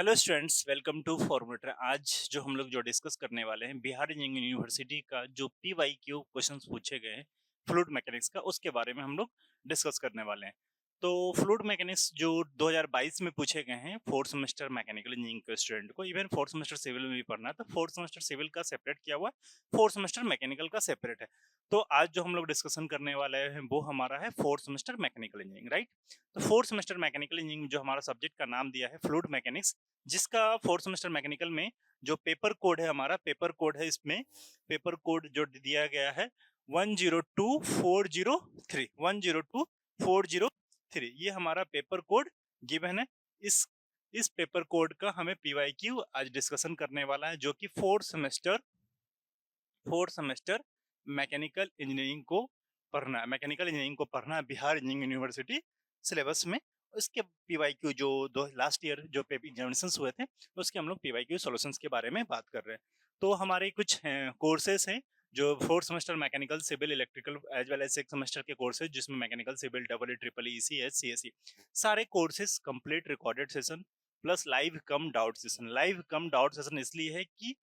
Hello students, welcome to Formulator. आज जो हम लोग डिस्कस करने वाले हैं बिहार इंजीनियरिंग यूनिवर्सिटी का जो पीवाईक्यू क्वेश्चंस पूछे गए हैं फ्लूइड मैकेनिक्स का, उसके बारे में हम लोग डिस्कस करने वाले हैं। तो फ्लूइड मैकेनिक्स जो 2022 में पूछे गए हैं फोर्थ सेमेस्टर मैकेनिकल इंजीनियरिंग के स्टूडेंट को, इवन फोर्थ सेमेस्टर सिविल में भी पढ़ना है तो फोर्थ सेमेस्टर सिविल का सेपरेट किया हुआ है, फोर्थ सेमेस्टर मैकेनिकल का सेपरेट है। तो आज जो हम लोग डिस्कशन करने वाले हैं वो हमारा है fourth semester mechanical engineering, right. तो फोर्थ सेमेस्टर मैकेनिकल इंजीनियरिंग जो हमारा सब्जेक्ट का नाम दिया है फ्लूइड मैकेनिक्स, जिसका फोर्थ सेमेस्टर मैकेनिकल में जो पेपर कोड है, हमारा पेपर कोड है, इसमें पेपर कोड जो दिया गया है 102403 102403, ये हमारा पेपर कोड गिवन है। इस पेपर कोड का हमें पीवाईक्यू आज डिस्कशन करने वाला है, जो कि फोर्थ सेमेस्टर मैकेनिकल इंजीनियरिंग को पढ़ना है, मैकेनिकल इंजीनियरिंग को पढ़ना है बिहार इंजीनियरिंग यूनिवर्सिटी सिलेबस में। उसके पीवाईक्यू जो दो लास्ट ईयर जो पेपर एग्जामिनेशंस हुए थे, उसके हम लोग पीवाईक्यू सॉल्यूशंस के बारे में बात कर रहे हैं। तो हमारे कुछ कोर्सेज हैं जो fourth semester mechanical civil electrical as well as 6 semester के कोर्सेज, जिसमें mechanical civil double triple ECS CSE सारे courses complete recorded session plus live cum doubt session. Live cum doubt session इसलिए है कि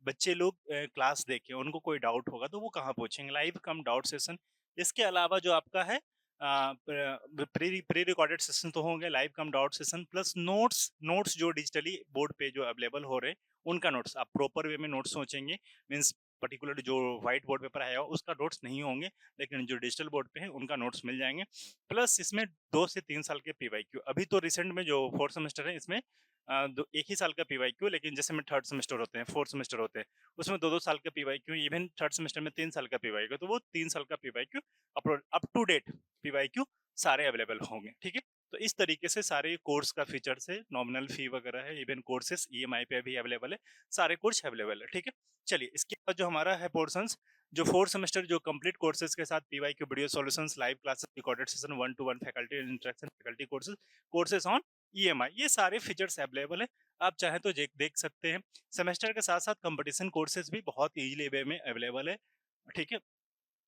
बच्चे लोग क्लास देखें, उनको कोई डाउट होगा तो वो कहाँ पूछेंगे, लाइव कम डाउट सेशन। इसके अलावा जो आपका है प्री रिकॉर्डेड सेशन तो होंगे, live cum doubt session plus notes जो डिजिटली बोर्ड पे जो अवेलेबल हो रहे हैं उनका नोट्स आप प्रॉपर वे में नोट्स सोचेंगे। मीन्स पर्टिकुलर जो व्हाइट बोर्ड पेपर आया हो उसका नोट्स नहीं होंगे, लेकिन जो डिजिटल बोर्ड पे है उनका नोट्स मिल जाएंगे। प्लस इसमें 2 से 3 साल के पीवाईक्यू, अभी तो रिसेंट में जो फोर्थ सेमेस्टर है इसमें एक ही साल का पीवाईक्यू, लेकिन जैसे में थर्ड सेमेस्टर होते हैं, फोर्थ सेमेस्टर होते हैं, उसमें 2-2 साल का पीवाईक्यू, इवन थर्ड सेमेस्टर में 3 साल का पीवाईक्यू, तो वो 3 साल का PYQ up to date PYQ सारे अवेलेबल होंगे, ठीक है। तो इस तरीके से सारे कोर्स का फीचर्स है, नॉमिनल फी वगैरह है, इवन कोर्सेस EMI पे भी अवेलेबल है, सारे कोर्स अवेलेबल है, ठीक है। चलिए, इसके बाद जो हमारा है पोर्शंस, जो फोर्थ सेमेस्टर जो कंप्लीट कोर्सेज के साथ PYQ video solutions, live classes, recorded session, 1-to-1 faculty interaction, faculty courses on EMI, ये सारे फीचर्स अवेलेबल है। आप चाहे तो देख सकते हैं। सेमेस्टर के साथ साथ कंपटीशन कोर्सेज भी बहुत इजीली वे में अवेलेबल है, ठीक है,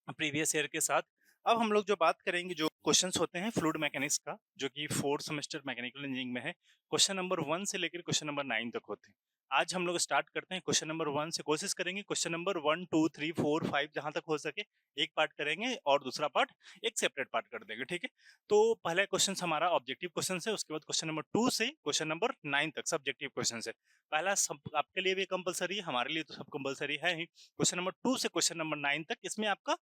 प्रीवियस ईयर के साथ। अब हम लोग जो बात करेंगे जो क्वेश्चंस होते हैं फ्लूइड मैकेनिक्स का, जो कि फोर्थ सेमेस्टर मैकेनिकल इंजीनियरिंग में है, क्वेश्चन नंबर 1 से लेकर क्वेश्चन नंबर 9 तक होते हैं। आज हम लोग स्टार्ट करते हैं क्वेश्चन नंबर 1 से, कोशिश करेंगे क्वेश्चन नंबर 1 2 3 4 5 जहां तक हो सके एक पार्ट करेंगे और दूसरा पार्ट एक सेपरेट पार्ट कर देंगे, ठीक है। तो पहला क्वेश्चन हमारा ऑब्जेक्टिव क्वेश्चन है, उसके बाद क्वेश्चन नंबर 2 से क्वेश्चन नंबर 9 तक सब्जेक्टिव क्वेश्चन है। पहला सब आपके लिए भी कंपलसरी है, हमारे लिए तो सब कंपलसरी है ही। क्वेश्चन नंबर 2 से क्वेश्चन नंबर 9 तक, इसमें आपका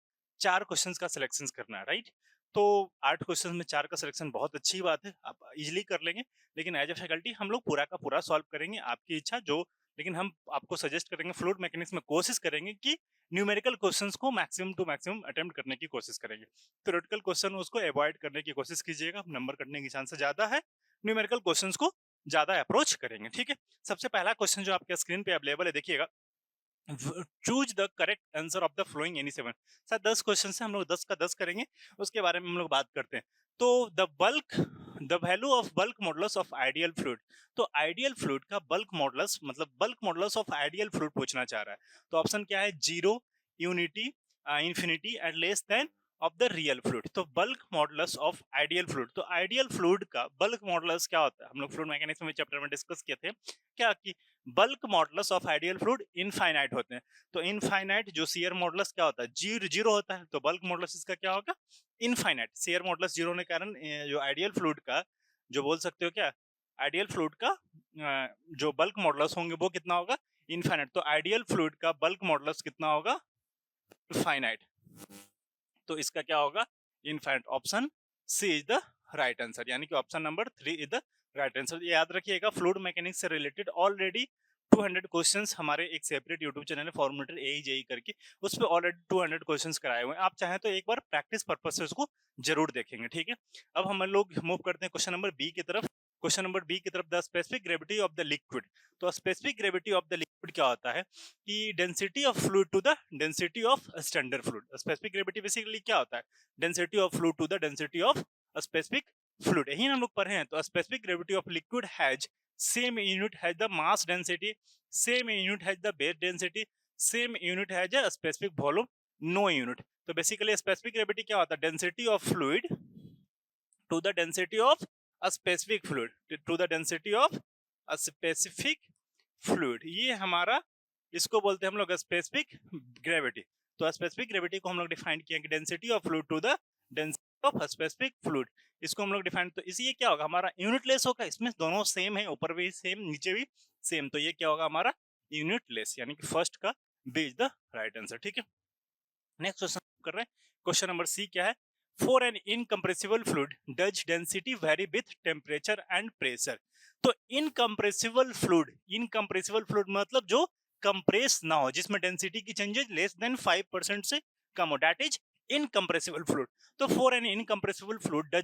4 क्वेश्चंस का सिलेक्शन करना है, राइट। तो 8 क्वेश्चंस में 4 का सिलेक्शन बहुत अच्छी बात है, आप इजीली कर लेंगे, लेकिन एज ए फैकल्टी हम लोग पूरा का पूरा सॉल्व करेंगे, आपकी इच्छा जो। लेकिन हम आपको सजेस्ट करेंगे, फ्लूइड मैकेनिक्स में कोशिश करेंगे कि न्यूमेरिकल क्वेश्चंस को मैक्सिमम टू मैक्सिमम अटेम्प्ट करने की कोशिश करेंगे। थ्योरेटिकल क्वेश्चन उसको अवॉइड करने की कोशिश कीजिएगा, नंबर कटने की चांसेस ज्यादा है, न्यूमेरिकल क्वेश्चंस को ज्यादा अप्रोच करेंगे, ठीक है। सबसे पहला क्वेश्चन जो आपके स्क्रीन पे अवेलेबल है, देखिएगा, choose the correct answer of the flowing any 7। Sir 10 question से हम लोग 10 का 10 करेंगे, उसके बारे में हम लोग बात करते हैं। तो the value of bulk modulus of ideal fluid, तो आइडियल फ्लूइड का बल्क मॉडुलस, मतलब bulk modulus of ideal fluid पूछना चाह रहा है। तो ऑप्शन क्या है, 0, unity, infinity and less than of the real fluid. तो bulk modulus of ideal fluid, तो आइडियल फ्लूइड का बल्क मॉडुलस क्या होता है, हम लोग फ्लूइड मैकेनिक्स में चैप्टर में डिस्कस किए थे क्या, कि bulk modulus of ideal fluid infinite होते हैं। तो इनफाइनाइट जो शेयर मॉडुलस क्या होता है, जीरो होता है, तो बल्क मॉडुलस इसका क्या होगा, इनफाइनाइट। शेयर मॉडुलस जीरो होने के कारण जो आइडियल फ्लूइड का, जो बोल सकते हो क्या, आइडियल फ्लूइड का जो बल्क मॉडुलस होंगे वो कितना होगा, इनफाइनाइट। तो आइडियल फ्लूइड का बल्क मॉडुलस कितना होगा, फाइनाइट। तो इसका क्या होगा, infinite. Option C is the right answer, यानी कि option number 3 is the right answer. याद रखिएगा, फ्लूइड मैकेनिक्स से रिलेटेड ऑलरेडी 200 क्वेश्चंस हमारे एक सेपरेट यूट्यूब चैनल है फॉर्मूलेटर AEJE करके, उस पर ऑलरेडी 200 क्वेश्चंस कराए हुए हैं। आप चाहें तो एक बार प्रैक्टिस पर्पस से उसको जरूर देखेंगे, ठीक है। अब हम लोग मूव करते हैं क्वेश्चन नंबर बी की तरफ। क्वेश्चन नंबर बी की तरफ, the specific gravity of the liquid. तो specific gravity of the liquid क्या होता है, कि density of fluid to the density of standard fluid. Specific gravity basically क्या होता है, density of fluid to the density of specific fluid, यही हम लोग पढ़े हैं। तो specific gravity of liquid has same unit has the mass density, same unit has the base density, same unit has a specific volume, no unit। तो basically specific gravity क्या होता है, density of fluid to the density of a specific fluid, to the density of specific fluid, ये हमारा इसको बोलते हैं हम लोग स्पेसिफिक ग्रेविटी। तो स्पेसिफिक ग्रेविटी को हम लोग डिफाइन किया कि density of fluid to the density of specific fluid, इसको हम लोग डिफाइन। तो इसी ये क्या होगा हमारा यूनिटलेस होगा, इसमें दोनों सेम है, ऊपर भी सेम नीचे भी सेम, तो ये क्या होगा हमारा यूनिटलेस, यानी कि फर्स्ट का B is the right answer. ठीक है, नेक्स्ट क्वेश्चन कर रहे हैं, क्वेश्चन नंबर सी क्या है, for an incompressible fluid does density vary with temperature and pressure. तो इनकम्प्रेसिबल फ्लूइड मतलब जो कंप्रेस ना हो, जिसमें डेंसिटी की चेंजेस लेस देन 5% से कम हो, दैट इज इनकम्प्रेसिबल फ्लूइड। तो for an incompressible fluid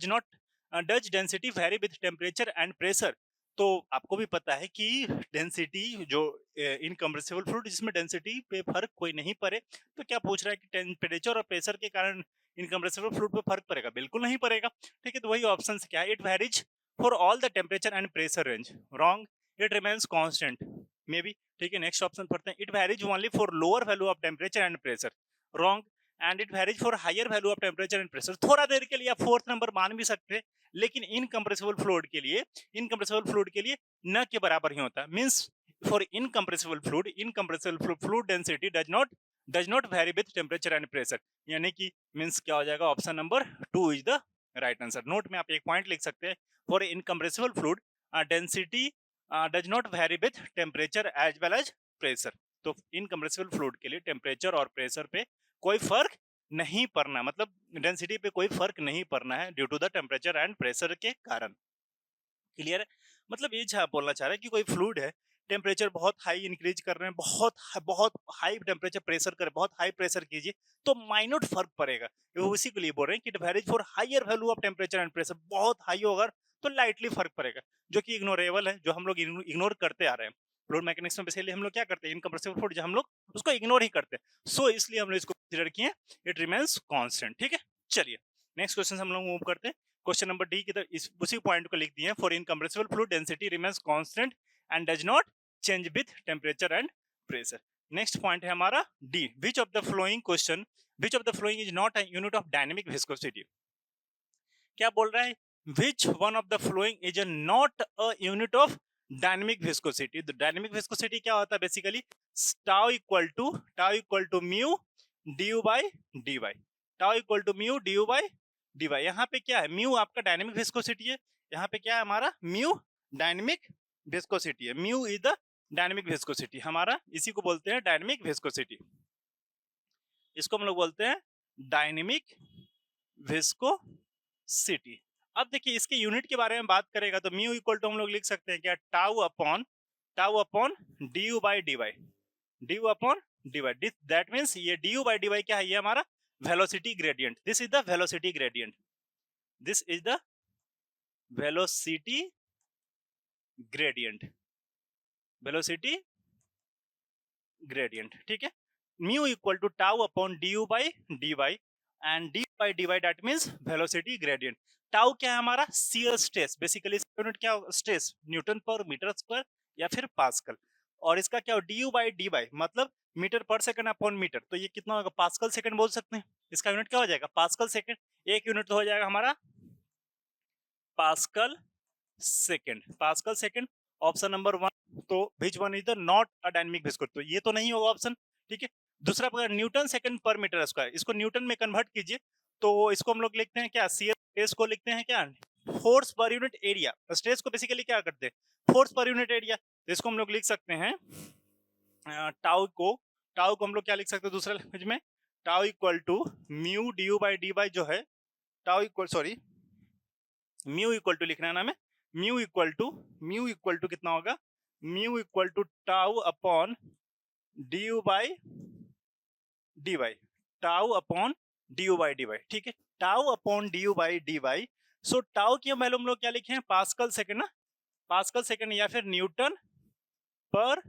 does density vary with temperature and pressure. तो आपको भी पता है कि डेंसिटी जो इनकम्प्रेसिबल फ्लूइड जिसमें डेंसिटी पे फर्क कोई नहीं पड़े, तो क्या पूछ रहा है कि टेम्परेचर और प्रेशर के कारण इनकम्प्रेसिबल फ्लूइड पे फर्क पड़ेगा? बिल्कुल नहीं पड़ेगा। ठीक है, तो वही ऑप्शन क्या है, it varies for all the temperature and pressure range, wrong, it remains constant, maybe. ठीक है, नेक्स्ट ऑप्शन पढ़ते हैं, it varies only for lower value of temperature and pressure, wrong, and it varies for higher value of temperature and pressure. थोड़ा देर के लिए आप fourth number मान भी सकते हैं, लेकिन इनकम्प्रेसिबल फ्लूइड के लिए न के बराबर ही होता है, means for incompressible fluid density does not vary with temperature and pressure, यानी कि मींस क्या हो जाएगा, option number 2 is the right answer. Note में आप एक पॉइंट लिख सकते हैं, for incompressible fluid density does not vary with temperature as well as pressure. तो इनकम्प्रेसिबल फ्लूइड के लिए टेम्परेचर और प्रेशर पे कोई फर्क नहीं पड़ना, मतलब डेंसिटी पे कोई फर्क नहीं पड़ना है due to the temperature and pressure के कारण। क्लियर है, मतलब ये बोलना चाह रहा है कि कोई फ्लूइड है, टेम्परेचर बहुत हाई इंक्रीज कर रहे हैं, बहुत हाई टेम्परेचर प्रेशर कर, बहुत हाई प्रेशर कीजिए तो माइन्यूट फर्क पड़ेगा, वो उसी के लिए बोल रहे हैं कि it varies for higher value of temperature and pressure, बहुत हाई होगा तो लाइटली फर्क पड़ेगा, जो कि इग्नोरेबल है, जो हम लोग इग्नोर करते आ रहे हैं। फ्लूइड मैकेनिक्स में बेसिकली हम लोग क्या करते हैं, इनकम्प्रेसिबल फ्लूइड जो हम लोग उसको इग्नोर ही करते हैं, सो इसलिए हम लोग इसको कंसीडर किए, इट रिमेंस कांस्टेंट। ठीक है, चलिए नेक्स्ट क्वेश्चन हम लोग मूव करते हैं, क्वेश्चन नंबर डी की तरफ, इस उसी पॉइंट को लिख दिए, for incompressible fluid density remains constant and does not change with temperature and pressure. Next point है हमारा D, which of the flowing is not a unit of dynamic viscosity. क्या बोल रहा है, which one of the flowing is not a unit of dynamic viscosity. तो dynamic viscosity क्या होता है, basically tau equal to mu du by d y, tau equal to mu du by d y. यहाँ पे क्या है, mu आपका dynamic viscosity है, यहाँ पे क्या है हमारा, म्यू डायनेमिक विस्कोसिटी है, mu is the dynamic viscosity, हमारा इसी को बोलते हैं डायनेमिक विस्कोसिटी, इसको हम लोग बोलते हैं डायनेमिक विस्कोसिटी। अब देखिए इसके यूनिट के बारे में बात करेगा तो म्यू इक्वल टू हम लोग लिख सकते हैं क्या, tau upon D you by D Y, D U upon D Y, that means ये D you by D Y क्या है, ये हमारा velocity gradient, this is the velocity gradient, this is the velocity gradient, velocity gradient. ठीक है, mu equal to tau upon D you by D Y and D by D Y that means velocity gradient. Tau क्या है हमारा, shear stress, basically unit क्या stress, newton पर metre square या फिर pascal, और इसका क्या d you by D y मतलब मीटर पर सेकंड अपॉन मीटर, तो ये कितना होगा, पास्कल सेकंड बोल सकते हैं, इसका यूनिट क्या हो जाएगा, पास्कल सेकंड, एक यूनिट तो हो जाएगा हमारा पास्कल सेकंड, ऑप्शन नंबर 1। तो विच one is the not a dynamic viscosity, तो ये तो नहीं होगा ऑप्शन। ठीक है, दूसरा अगर न्यूटन सेकंड पर मीटर स्क्वायर, इसको न्यूटन में कन्वर्ट कीजिए तो इसको हम लोग लिखते हैं क्या, स्ट्रेस को लिखते हैं क्या, force per unit area, stress को बेसिकली क्या करते हैं, फोर्स पर यूनिट एरिया, तो इसको हम लोग लिख सकते हैं टाउ को हम लोग क्या लिख सकते हैं दूसरा लैंग्वेज में, tau equal to mu d you by D y जो है, म्यू इक्वल टू लिखना है ना, हमें म्यू इक्वल टू कितना होगा, mu equal to tau upon D you by D y, tau upon D you by D y. ठीक है, tau upon D you by D y, so tau की value हम लोग क्या लिखे हैं, पास्कल सेकंड ना, पास्कल सेकंड या फिर न्यूटन पर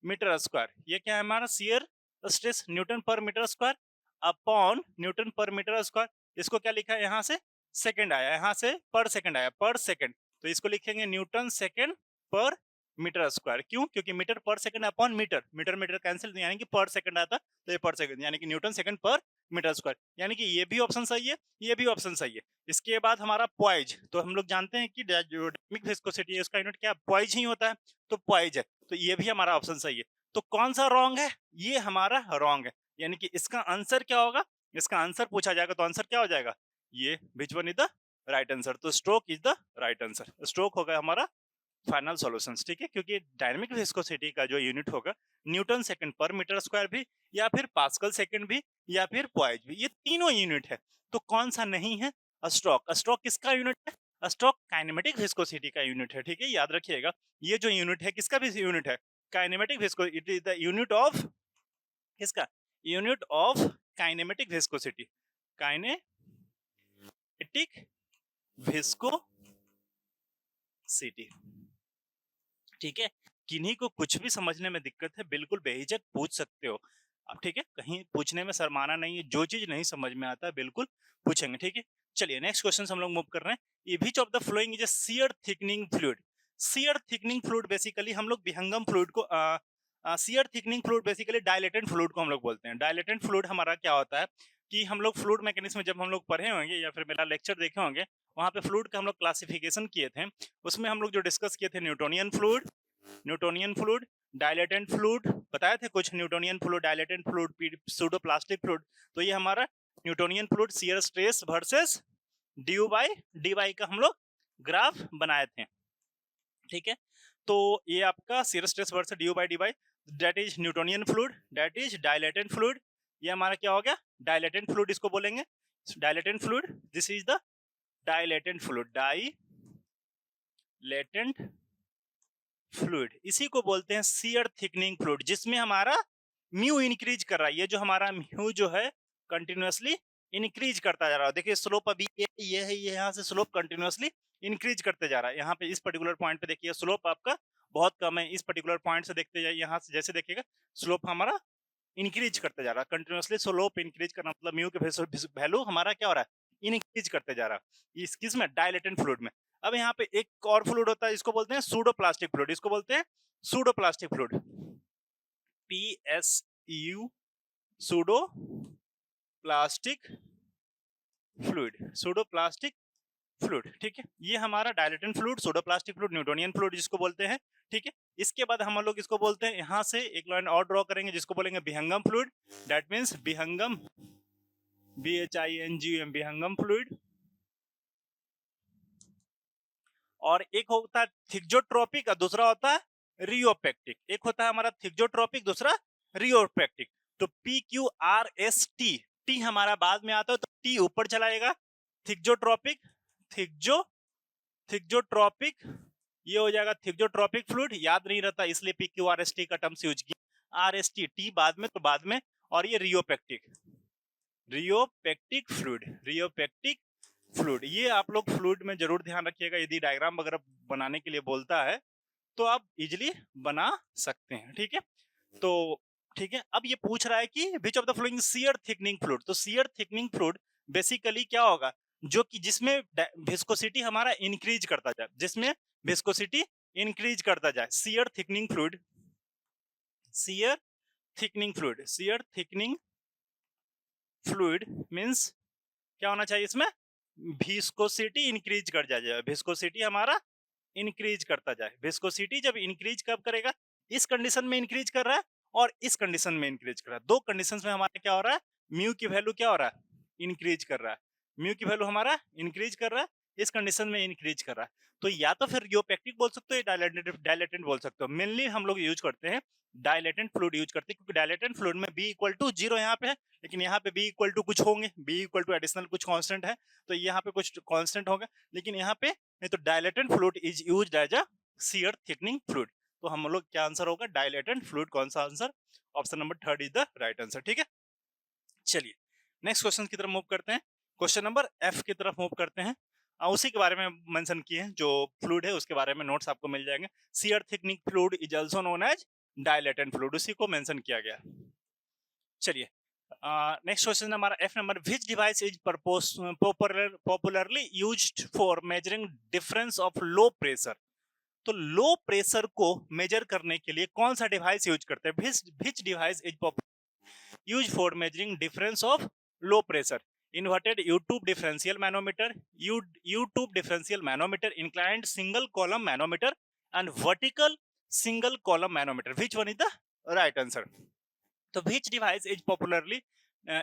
मीटर स्क्वायर, ये क्या है हमारा शियर स्ट्रेस न्यूटन पर मीटर स्क्वायर अपॉन न्यूटन पर मीटर स्क्वायर, इसको क्या लिखा है, यहाँ से सेकंड आया, यहाँ से पर सेकंड आया, पर सेकंड, तो इसको लिखेंगे न्यूटन सेकंड पर मीटर स्क्वायर, क्यों, क्योंकि मीटर पर second upon meter, meter meter cancel, यानी कि पर सेकंड आता तो ये पर सेकंड, यानी कि न्यूटन सेकंड पर मीटर स्क्वायर, यानी कि ये भी ऑप्शन सही है, ये भी ऑप्शन सही है। इसके बाद हमारा पॉइज, तो हम लोग जानते हैं कि जो डायनामिक विस्कोसिटी है उसका यूनिट क्या है, पॉइज ही होता है, तो पॉइज है, तो ये भी हमारा ऑप्शन सही है। तो कौन सा रॉन्ग है, ये हमारा रॉन्ग है, यानी कि इसका आंसर क्या होगा, इसका आंसर पूछा जाएगा तो आंसर क्या हो जाएगा, ये which one is the right answer, तो stroke is the right answer, stroke होगा हमारा फाइनल सॉल्यूशंस, ठीक है, क्योंकि डायनामिक विस्कोसिटी का जो यूनिट होगा न्यूटन सेकंड पर मीटर स्क्वायर भी, या फिर पास्कल सेकंड भी, या फिर पॉइज भी, ये तीनों यूनिट है, तो कौन सा नहीं है, स्ट्रोक। स्ट्रोक किसका यूनिट है, स्ट्रोक काइनेमेटिक विस्कोसिटी का यूनिट है, ठीक है, याद रखिएगा, ये जो यूनिट है किसका भी यूनिट है, kinematic visco, it is the unit of किसका, unit of kinematic viscosity, kinematic viscosity, ठीक है। किन्हीं को कुछ भी समझने में दिक्कत है बिल्कुल बेहिचक पूछ सकते हो आप, ठीक है, कहीं पूछने में शर्माना नहीं है, जो चीज नहीं समझ में आता है बिल्कुल पूछेंगे, ठीक है। चलिए नेक्स्ट क्वेश्चन हम लोग मूव कर रहे हैं, which of the flowing is a shear thickening fluid. Shear thickening fluid basically हम लोग विहंगम फ्लूइड को shear thickening fluid basically dilatant fluid को हम लोग बोलते हैं। डायलेटेंट फ्लूइड हमारा क्या होता है कि हम लोग फ्लूइड मैकेनिज्म जब हम लोग पढ़े होंगे या फिर मेरा लेक्चर देखे होंगे, वहां पे फ्लूइड का हम लोग क्लासिफिकेशन किए थे, उसमें हम लोग जो डिस्कस किए थे Newtonian fluid, Newtonian fluid, dilatant fluid बताए थे कुछ, Newtonian fluid, dilatant fluid, pseudo plastic fluid, तो ये हमारा Newtonian fluid shear stress versus du by d y का हम लोग ग्राफ बनाए थे, ठीक है। तो ये आपका shear stress versus du by d Y, that is Newtonian fluid, that is dilatant fluid, ये हमारा क्या हो गया, डायलेटेंट फ्लूइड इसको बोलेंगे, dilatant fluid, this is the dilatant fluid, dilatant fluid, इसी को बोलते हैं शियर थिकनिंग फ्लूइड, जिसमें हमारा म्यू इंक्रीज कर रहा है, ये जो हमारा म्यू जो है कंटिन्यूअसली इंक्रीज करता जा रहा है, देखिए स्लोप अभी ये है, ये यहाँ से स्लोप कंटिन्यूअसली इंक्रीज करते जा रहा है, यहाँ पे इस पर्टिकुलर पॉइंट पे देखिए स्लोप आपका बहुत कम है, इस पर्टिकुलर पॉइंट से देखते जाइए, यहाँ से जैसे देखिएगा स्लोप हमारा इंक्रीज करते जा रहा है, कंटिन्यूअसली स्लोप इंक्रीज करना मतलब म्यू के वैल्यू हमारा क्या हो रहा है, इंक्रीज करते जा रहा है, इस किस में, डायलेटेंट फ्लूइड में। अब यहाँ पे एक और फ्लूइड होता है, इसको बोलते हैं सूडो प्लास्टिक फ्लूइड, इसको बोलते हैं pseudo plastic fluid, PSU, pseudo plastic fluid, pseudo plastic fluid, ठीक है, ये हमारा dilatant fluid, pseudo plastic fluid, Newtonian fluid जिसको बोलते हैं, ठीक है। इसके बाद हम लोग इसको बोलते हैं, यहाँ से एक लाइन और ड्रॉ करेंगे जिसको बोलेंगे विहंगम फ्लूइड, दैट मींस विहंगम, BHINGUM, विहंगम फ्लूइड। और एक होता है थिक्जोट्रोपिक और दूसरा होता है रियोपेक्टिक, एक होता है हमारा थिक्जोट्रोपिक, दूसरा रियोपेक्टिक। तो PQRST, टी हमारा बाद में आता है तो टी ऊपर चलाएगा, थिक्जोट्रोपिक, थिक्जोट्रोपिक, ये हो जाएगा थिक्जोट्रोपिक फ्लूइड, याद नहीं रहता इसलिए PQRST का टर्म्स यूज किया, RST टी बाद में तो बाद में, और ये rheopectic, rheopectic fluid, rheopectic fluid, ये आप लोग फ्लूइड में जरूर ध्यान रखिएगा, यदि डायग्राम वगैरह बनाने के लिए बोलता है तो आप इजिली बना सकते हैं, ठीक है। तो ठीक है, अब ये पूछ रहा है कि विच of the flowing shear thickening fluid, तो शियर थिकनिंग फ्लूइड बेसिकली क्या होगा, जो कि जिसमें विस्कोसिटी हमारा इंक्रीज करता जाए, जिसमें विस्कोसिटी इंक्रीज करता जाए, shear thickening fluid, shear thickening fluid, shear thickening fluid means क्या होना चाहिए इसमें, विस्कोसिटी इंक्रीज कर जाए, विस्कोसिटी हमारा इंक्रीज करता जाए, विस्कोसिटी जब इंक्रीज कब करेगा, इस कंडीशन में इंक्रीज कर रहा है और इस कंडीशन में इंक्रीज कर रहा है, दो कंडीशंस में हमारा क्या हो रहा है, म्यू की वैल्यू क्या हो रहा है, इंक्रीज कर रहा है, म्यू की वैल्यू हमारा इंक्रीज कर रहा है, इस कंडीशन में इंक्रीज कर रहा है, तो या तो फिर रियोपेक्टिक बोल सकते हो या डायलेटेंट बोल सकते हो, मेनली हम लोग यूज करते हैं डायलेटेंट फ्लूइड यूज करते हैं, क्योंकि डायलेटेंट फ्लूइड में B इक्वल टू 0 यहाँ पे है, लेकिन यहाँ पे B इक्वल टू कुछ होंगे, B इक्वल टू एडिशनल कुछ कांस्टेंट है, तो यहाँ पे कुछ कांस्टेंट होगा, लेकिन यहाँ पे नहीं, तो dilatant fluid is used as a shear thickening fluid, तो हम लोग क्या आंसर होगा, डायलेटेंट फ्लूइड, कौन सा answer, option number 3 is the right answer, ठीक है। चलिए नेक्स्ट क्वेश्चन की तरफ मूव करते हैं, क्वेश्चन नंबर F की तरफ मूव करते हैं, उसी के बारे में मेंशन किए हैं, जो फ्लूइड है उसके बारे में नोट्स आपको मिल जाएंगे, shear thickening fluid is also known as dilatant fluid, उसी को मेंशन किया गया। चलिए नेक्स्ट क्वेश्चन हमारा F number, which device is popularly used for measuring difference of low pressure, तो लो प्रेशर को मेजर करने के लिए कौन सा डिवाइस यूज करते हैं, which device is use for measuring difference of low pressure, inverted U-tube differential manometer, U-tube differential manometer, inclined single column manometer and vertical single column manometer. Which one is the right answer? So which device is popularly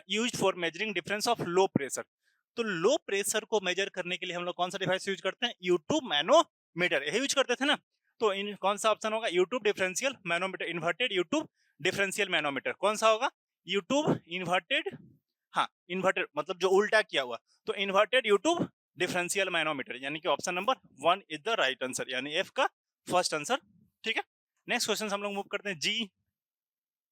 used for measuring difference of low pressure? तो low pressure को major करने के लिए हम लोग कौन सा device use करते हैं? यूट्यूब मैनोमीटर, यही यूज करते थे ना। तो इन कौन सा ऑप्शन होगा? YouTube differential manometer, inverted YouTube differential manometer. कौन सा होगा? यूट्यूब इन्वर्टेड, हाँ इन्वर्टेड मतलब जो उल्टा किया हुआ, तो इन्वर्टेड यूट्यूब डिफरेंशियल मैनोमीटर, यानी कि option number 1 is the right answer, यानी एफ का फर्स्ट आंसर। ठीक है, नेक्स्ट क्वेश्चन हम लोग मूव करते हैं। जी,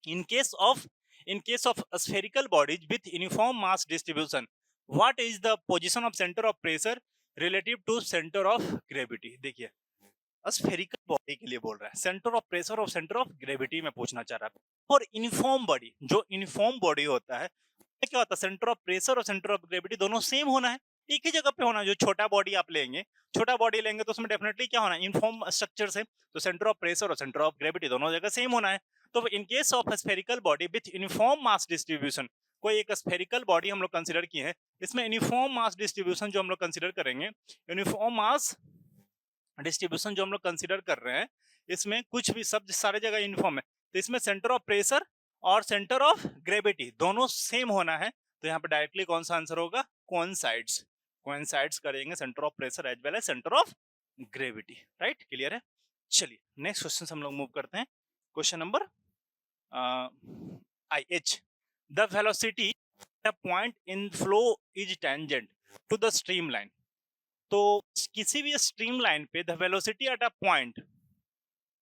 in case of spherical bodies with uniform mass distribution, what is the position of center of pressure relative to center of gravity? देखिए spherical body के लिए बोल रहा है, सेंटर ऑफ प्रेशर और सेंटर ऑफ ग्रेविटी में पूछना चाह रहा है। और यूनिफॉर्म बॉडी, जो यूनिफॉर्म बॉडी होता है क्या होता है? सेंटर ऑफ प्रेशर और सेंटर ऑफ ग्रेविटी दोनों सेम होना है, एक ही जगह पे होना है। जो छोटा बॉडी आप लेंगे, छोटा बॉडी लेंगे तो उसमें डेफिनेटली क्या होना है? यूनिफॉर्म स्ट्रक्चर से, तो सेंटर ऑफ प्रेशर और सेंटर ऑफ ग्रेविटी दोनों जगह सेम होना है। तो इन case of spherical body with uniform mass distribution, कोई एक स्फेरिकल बॉडी हम लोग कंसीडर किए हैं, इसमें यूनिफॉर्म मास डिस्ट्रीब्यूशन जो हम लोग कंसीडर करेंगे, यूनिफॉर्म मास डिस्ट्रीब्यूशन जो हम लोग कंसीडर कर रहे हैं, इसमें कुछ भी सब सारे जगह यूनिफॉर्म है, तो इसमें सेंटर ऑफ प्रेशर और सेंटर ऑफ ग्रेविटी दोनों सेम होना है। तो यहाँ पे डायरेक्टली कौन सा आंसर होगा? कोइंसाइड्स, कोइंसाइड्स करेंगे centre of pressure as well as centre of gravity. Right, clear है? चलिए नेक्स्ट क्वेश्चन हम लोग मूव करते हैं। Question number IH, the velocity at a point in flow is tangent to the streamline. तो किसी भी स्ट्रीम लाइन पे the velocity at a point,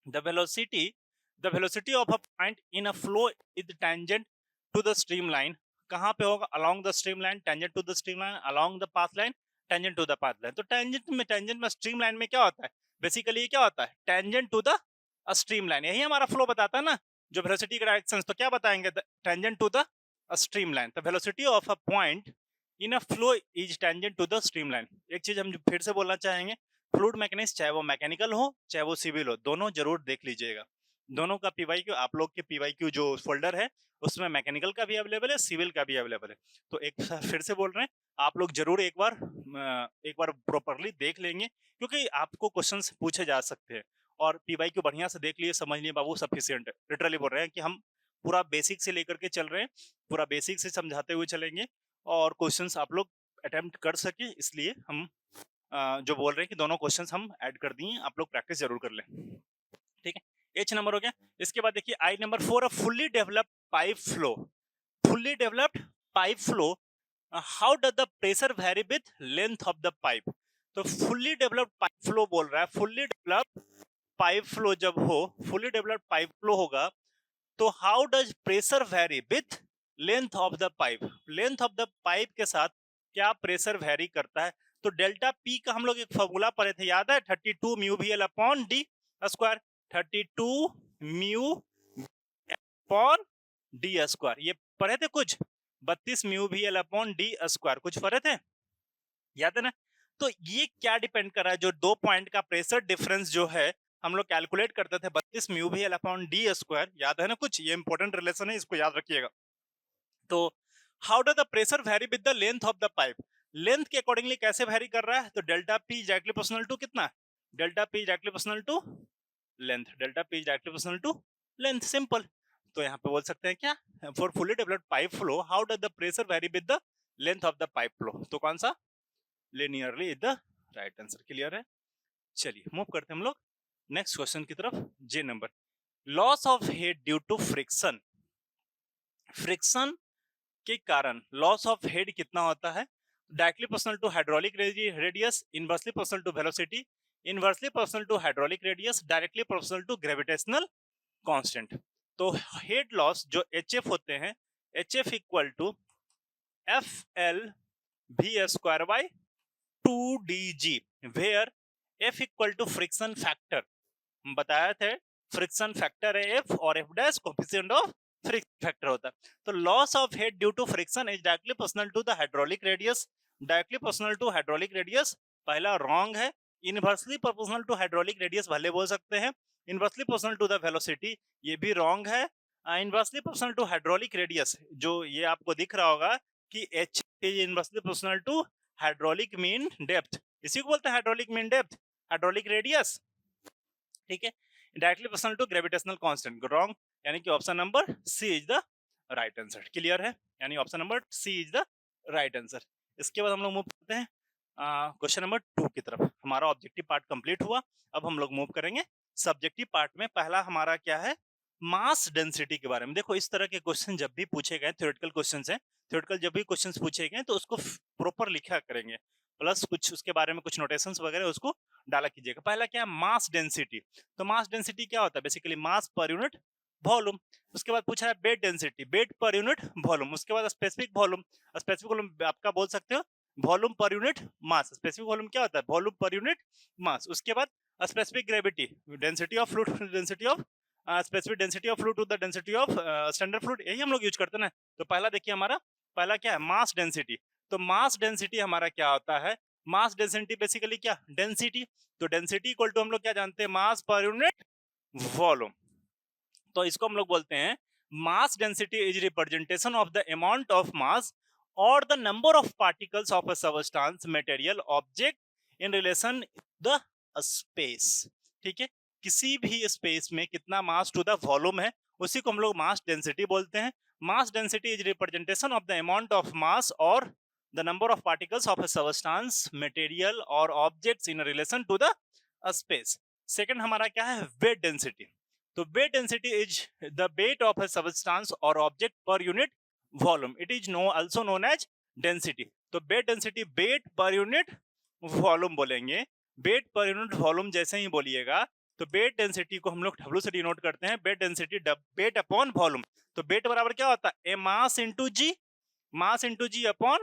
the velocity of a point in a flow is tangent to the stream line. कहाँ पे होगा? Along the stream line, tangent to the stream line, along the path line, tangent to the path line. तो tangent में stream line में क्या होता है? Basically ये क्या होता है? Tangent to the stream line, यही हमारा फ्लो बताता है ना, जो वेलोसिटी का डायरेक्शन। तो क्या बताएंगे? Tangent to the stream line. The velocity of a point in a flow is tangent to the stream line. एक चीज हम फिर से बोलना चाहेंगे, फ्लूइड मैकेनिक्स चाहे वो मैकेनिकल हो चाहे वो सिविल हो, दोनों जरूर देख लीजिएगा। दोनों का पीवाईक्यू, आप लोग के पीवाईक्यू जो फोल्डर है उसमें मैकेनिकल का भी अवेलेबल है, सिविल का भी अवेलेबल है। तो एक फिर से बोल रहे हैं, आप लोग जरूर एक बार प्रॉपरली देख लेंगे, क्योंकि आपको क्वेश्चंस पूछे जा सकते हैं। और पीवाईक्यू बढ़िया से देख लिए, समझ लिए बाबू, सफिशिएंट है। लिटरली बोल रहे हैं कि हम पूरा बेसिक से लेकर के चल रहे हैं, पूरा बेसिक से समझाते हुए चलेंगे और क्वेश्चंस आप लोग अटेम्प्ट कर सके, इसलिए हम जो बोल रहे हैं कि दोनों क्वेश्चंस हम ऐड कर दिए, आप लोग प्रैक्टिस जरूर कर लें। ठीक है, एच नंबर हो गया। इसके बाद देखिए आई number 4, a fully developed pipe flow. Fully developed pipe flow, how does the pressure very with length of the pipe? तो फुल्ली डेवलप्ड पाइप फ्लो बोल रहा है, फुल्ली डेवलप्ड पाइप फ्लो जब हो, फुल्ली डेवलप्ड पाइप फ्लो होगा, तो how does pressure very with length of the pipe? Length of the pipe के साथ क्या प्रेशर वेरी करता है? तो डेल्टा पी का हम लोग एक फॉर्मूला पढ़े थे, याद है? 32 mu V L upon D square, 32 mu upon D square, ये पढ़े थे कुछ? 32 mu V L upon D square, कुछ पढ़े थे, याद है ना? तो ये क्या डिपेंड कर रहा है? जो दो पॉइंट का प्रेशर डिफरेंस जो है हम लोग कैलकुलेट करते थे 32 mu V L upon D square, याद है ना कुछ? ये इंपॉर्टेंट रिलेशन है, इसको याद रखिएगा। तो how does the pressure vary with the length of the pipe? Length के अकॉर्डिंगली कैसे वेरी कर रहा है? तो delta P is directly proportional to कितना? Delta P is directly proportional to length, delta P is directly proportional to length, simple. तो यहाँ पे बोल सकते हैं क्या? For fully developed pipe flow how does the pressure vary with the length of the pipe flow? तो कौन सा? Linearly is the right answer, clear है? चलिए मूव करते हैं हम लोग नेक्स्ट क्वेश्चन की तरफ। J number, loss of head due to friction. Friction के कारण लॉस ऑफ हेड कितना होता है? Directly proportional to hydraulic radius, inversely proportional to velocity, inversely proportional to hydraulic radius, directly proportional to gravitational constant. तो head loss जो HF होते हैं, HF equal to FL V square by 2DG, where F equal to friction factor. हम बताया थे friction factor है F और F dash coefficient of friction factor होता है। तो loss of head due to friction is directly proportional to the hydraulic radius, directly proportional to hydraulic radius पहला wrong है। Inversely proportional to hydraulic radius भले बोल सकते हैं, inversely proportional to the velocity ये भी रॉन्ग है। Inversely proportional to hydraulic radius जो ये आपको दिख रहा होगा, कि H is inversely proportional to hydraulic mean depth, इसी को बोलते हैं hydraulic mean depth, hydraulic radius, ठीक है। Directly proportional to gravitational constant, wrong, यानी कि option number C is the right answer. Clear है, यानी option number C is the right answer. इसके बाद हम लोग मूव करते हैं क्वेश्चन नंबर 2 की तरफ। हमारा ऑब्जेक्टिव पार्ट कंप्लीट हुआ, अब हम लोग मूव करेंगे सब्जेक्टिव पार्ट में। पहला हमारा क्या है, मास डेंसिटी के बारे में। देखो इस तरह के क्वेश्चन जब भी पूछे गए, थ्योरेटिकल क्वेश्चंस हैं, थ्योरेटिकल जब भी क्वेश्चंस पूछे गए तो उसको प्रॉपर लिखा करेंगे, प्लस कुछ उसके बारे में कुछ नोटेशंस वगैरह उसको डाला कीजिएगा। पहला क्या है, मास डेंसिटी। तो मास डेंसिटी क्या होता है, basically mass per unit volume. उसके बाद पूछा है weight density, weight per unit volume. उसके बाद स्पेसिफिक वॉल्यूम, स्पेसिफिक वॉल्यूम आपका बोल सकते हो वॉल्यूम पर यूनिट मास। स्पेसिफिक वॉल्यूम क्या होता है, वॉल्यूम पर यूनिट मास। उसके बाद specific gravity, density of fluid, density of specific density of fluid to the density of standard fluid, यही हम लोग यूज करते हैं ना। तो पहला देखिए हमारा, पहला क्या है, मास डेंसिटी। तो मास डेंसिटी हमारा क्या होता है, मास डेंसिटी बेसिकली क्या, डेंसिटी। तो डेंसिटी इक्वल टू हम लोग क्या जानते हैं, मास पर यूनिट वॉल्यूम। तो इसको हम लोग बोलते हैं mass density is representation of the amount of mass और the number of particles of a substance material object in relation the space, ठीक है। किसी भी स्पेस में कितना मास टू द वॉल्यूम है, उसी को हम लोग मास डेंसिटी बोलते हैं। Mass density is representation of the amount of mass और the number of particles of a substance material और objects in relation to the space. Second हमारा क्या है, वेट डेंसिटी। तो weight density is the weight of a substance or object per unit volume. It is also known as density. तो weight density weight per unit volume बोलेंगे। weight per unit volume जैसे ही बोलिएगा तो weight density को हम लोग W से denote करते हैं। weight density weight upon volume। तो weight बराबर क्या होता है, a mass into g, mass into g upon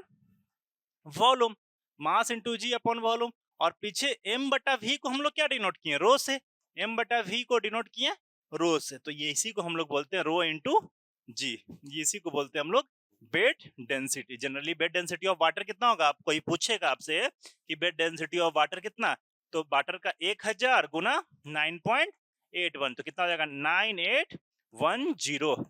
volume, mass into g upon volume। और पीछे m बटा v को हम लोग क्या डिनोट किए, रो से। m बटा v को डिनोट किए रो से। तो ये इसी को हम लोग बोलते हैं रो इंटू जी, ये इसी को बोलते हैं हम लोग bed density. Generally bed density of water कितना होगा, आप कोई पूछेगा आपसे कि बेड डेंसिटी ऑफ वाटर कितना, तो वाटर का 1000 गुना 9.81, तो कितना हो जाएगा 9810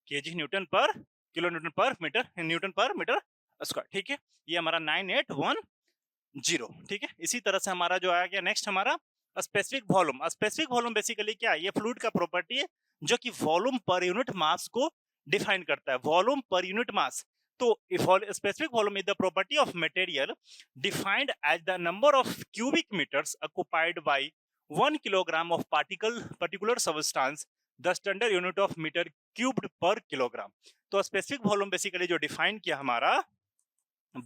केजी न्यूटन पर किलो न्यूटन पर मीटर, न्यूटन पर मीटर स्क्वायर, ठीक है। ये हमारा 9810, ठीक है। इसी तरह से हमारा जो आ गया नेक्स्ट हमारा specific volume. Specific volume basically क्या है, ये फ्लूइड का प्रॉपर्टी है जो कि वॉल्यूम पर यूनिट मास को डिफाइन करता है, वॉल्यूम पर यूनिट मास। तो specific volume is the property of material defined as the number of cubic metres occupied by 1 kilogram of particular substance, the standard unit of metre cubed per kilogram. तो specific volume basically जो define किया हमारा,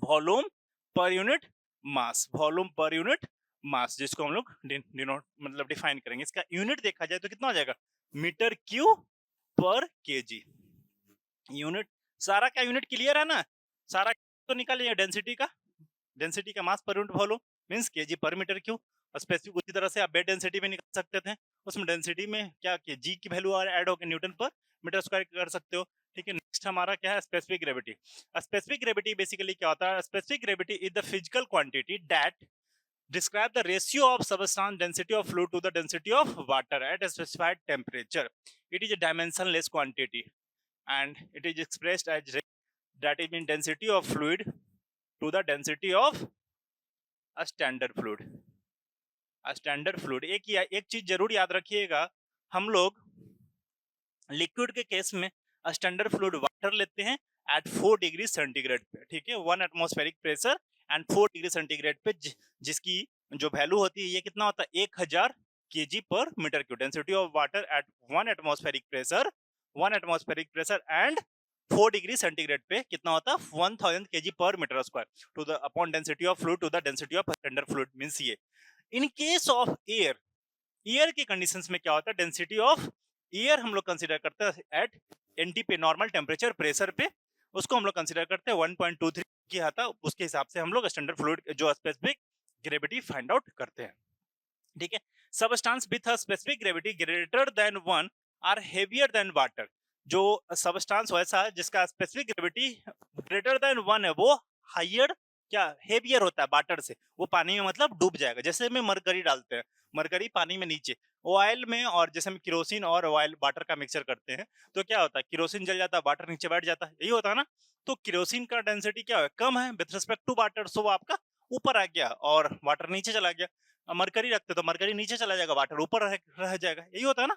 volume per unit mass, volume per unit mass, जिसको हम लोग denote मतलब define करेंगे। इसका यूनिट देखा जाए तो कितना हो जाएगा, मीटर क्यूब पर केजी। यूनिट सारा का यूनिट क्लियर है ना, सारा तो निकालिए डेंसिटी का, डेंसिटी का mass per unit volume means KG per metre cube. और स्पेसिफिक उसी तरह से आप बेड डेंसिटी भी निकाल सकते थे, उसमें डेंसिटी में क्या कि जी की वैल्यू ऐड होकर न्यूटन पर मीटर स्क्वायर कर सकते हो, ठीक है। नेक्स्ट हमारा क्या है, specific gravity. Specific gravity basically क्या होता है, specific gravity is the physical quantity that describe the ratio of substance density of fluid to the density of water at a specified temperature. It is a dimensionless quantity and it is expressed as that is mean density of fluid to the density of a standard fluid. A standard fluid, एक चीज जरूर याद रखिएगा, हम लोग liquid के case में standard fluid water लेते हैं एट 4 डिग्री सेंटीग्रेड पे, ठीक है, 1 atmospheric pressure and 4 degree centigrade पे, जिसकी जो वैल्यू होती है ये कितना होता है 1000 KG per metre cube. Density of water at 1 atmospheric pressure, 1 atmospheric pressure and 4 degree centigrade पे कितना होता है 1000 KG per metre square to the upon density of fluid to the density of standard fluid means ये। In case of air, air के conditions में क्या होता है, डेंसिटी ऑफ एयर हम लोग कंसीडर करते हैं एट एनटी पे, नॉर्मल टेम्परेचर प्रेशर पे, उसको हम लोग कंसीडर करते हैं 1.23 की आता, उसके हिसाब से हम लोग स्टैंडर्ड फ्लूइड जो स्पेसिफिक ग्रेविटी फाइंड आउट करते हैं, ठीक है। Substance with a specific gravity greater than 1 are heavier than water. जो सबस्टेंस वैसा है जिसका स्पेसिफिक ग्रेविटी ग्रेटर देन 1 है, वो हाइयर क्या हेवियर होता है वाटर से, वो पानी में मतलब डूब जाएगा। जैसे में मरकरी डालते हैं, मरकरी पानी में नीचे, ऑयल में, और जैसे हम केरोसिन और ऑयल वाटर का मिक्सचर करते हैं तो क्या होता है, केरोसिन जल जाता है, वाटर नीचे बैठ जाता है, यही होता है ना। तो केरोसिन का डेंसिटी क्या है, कम है विथ रिस्पेक्ट टू वाटर, सो वो आपका ऊपर आ गया और वाटर नीचे चला गया। मरकरी रखते तो मरकरी नीचे चला जाएगा, वाटर ऊपर रह जाएगा, यही होता है ना,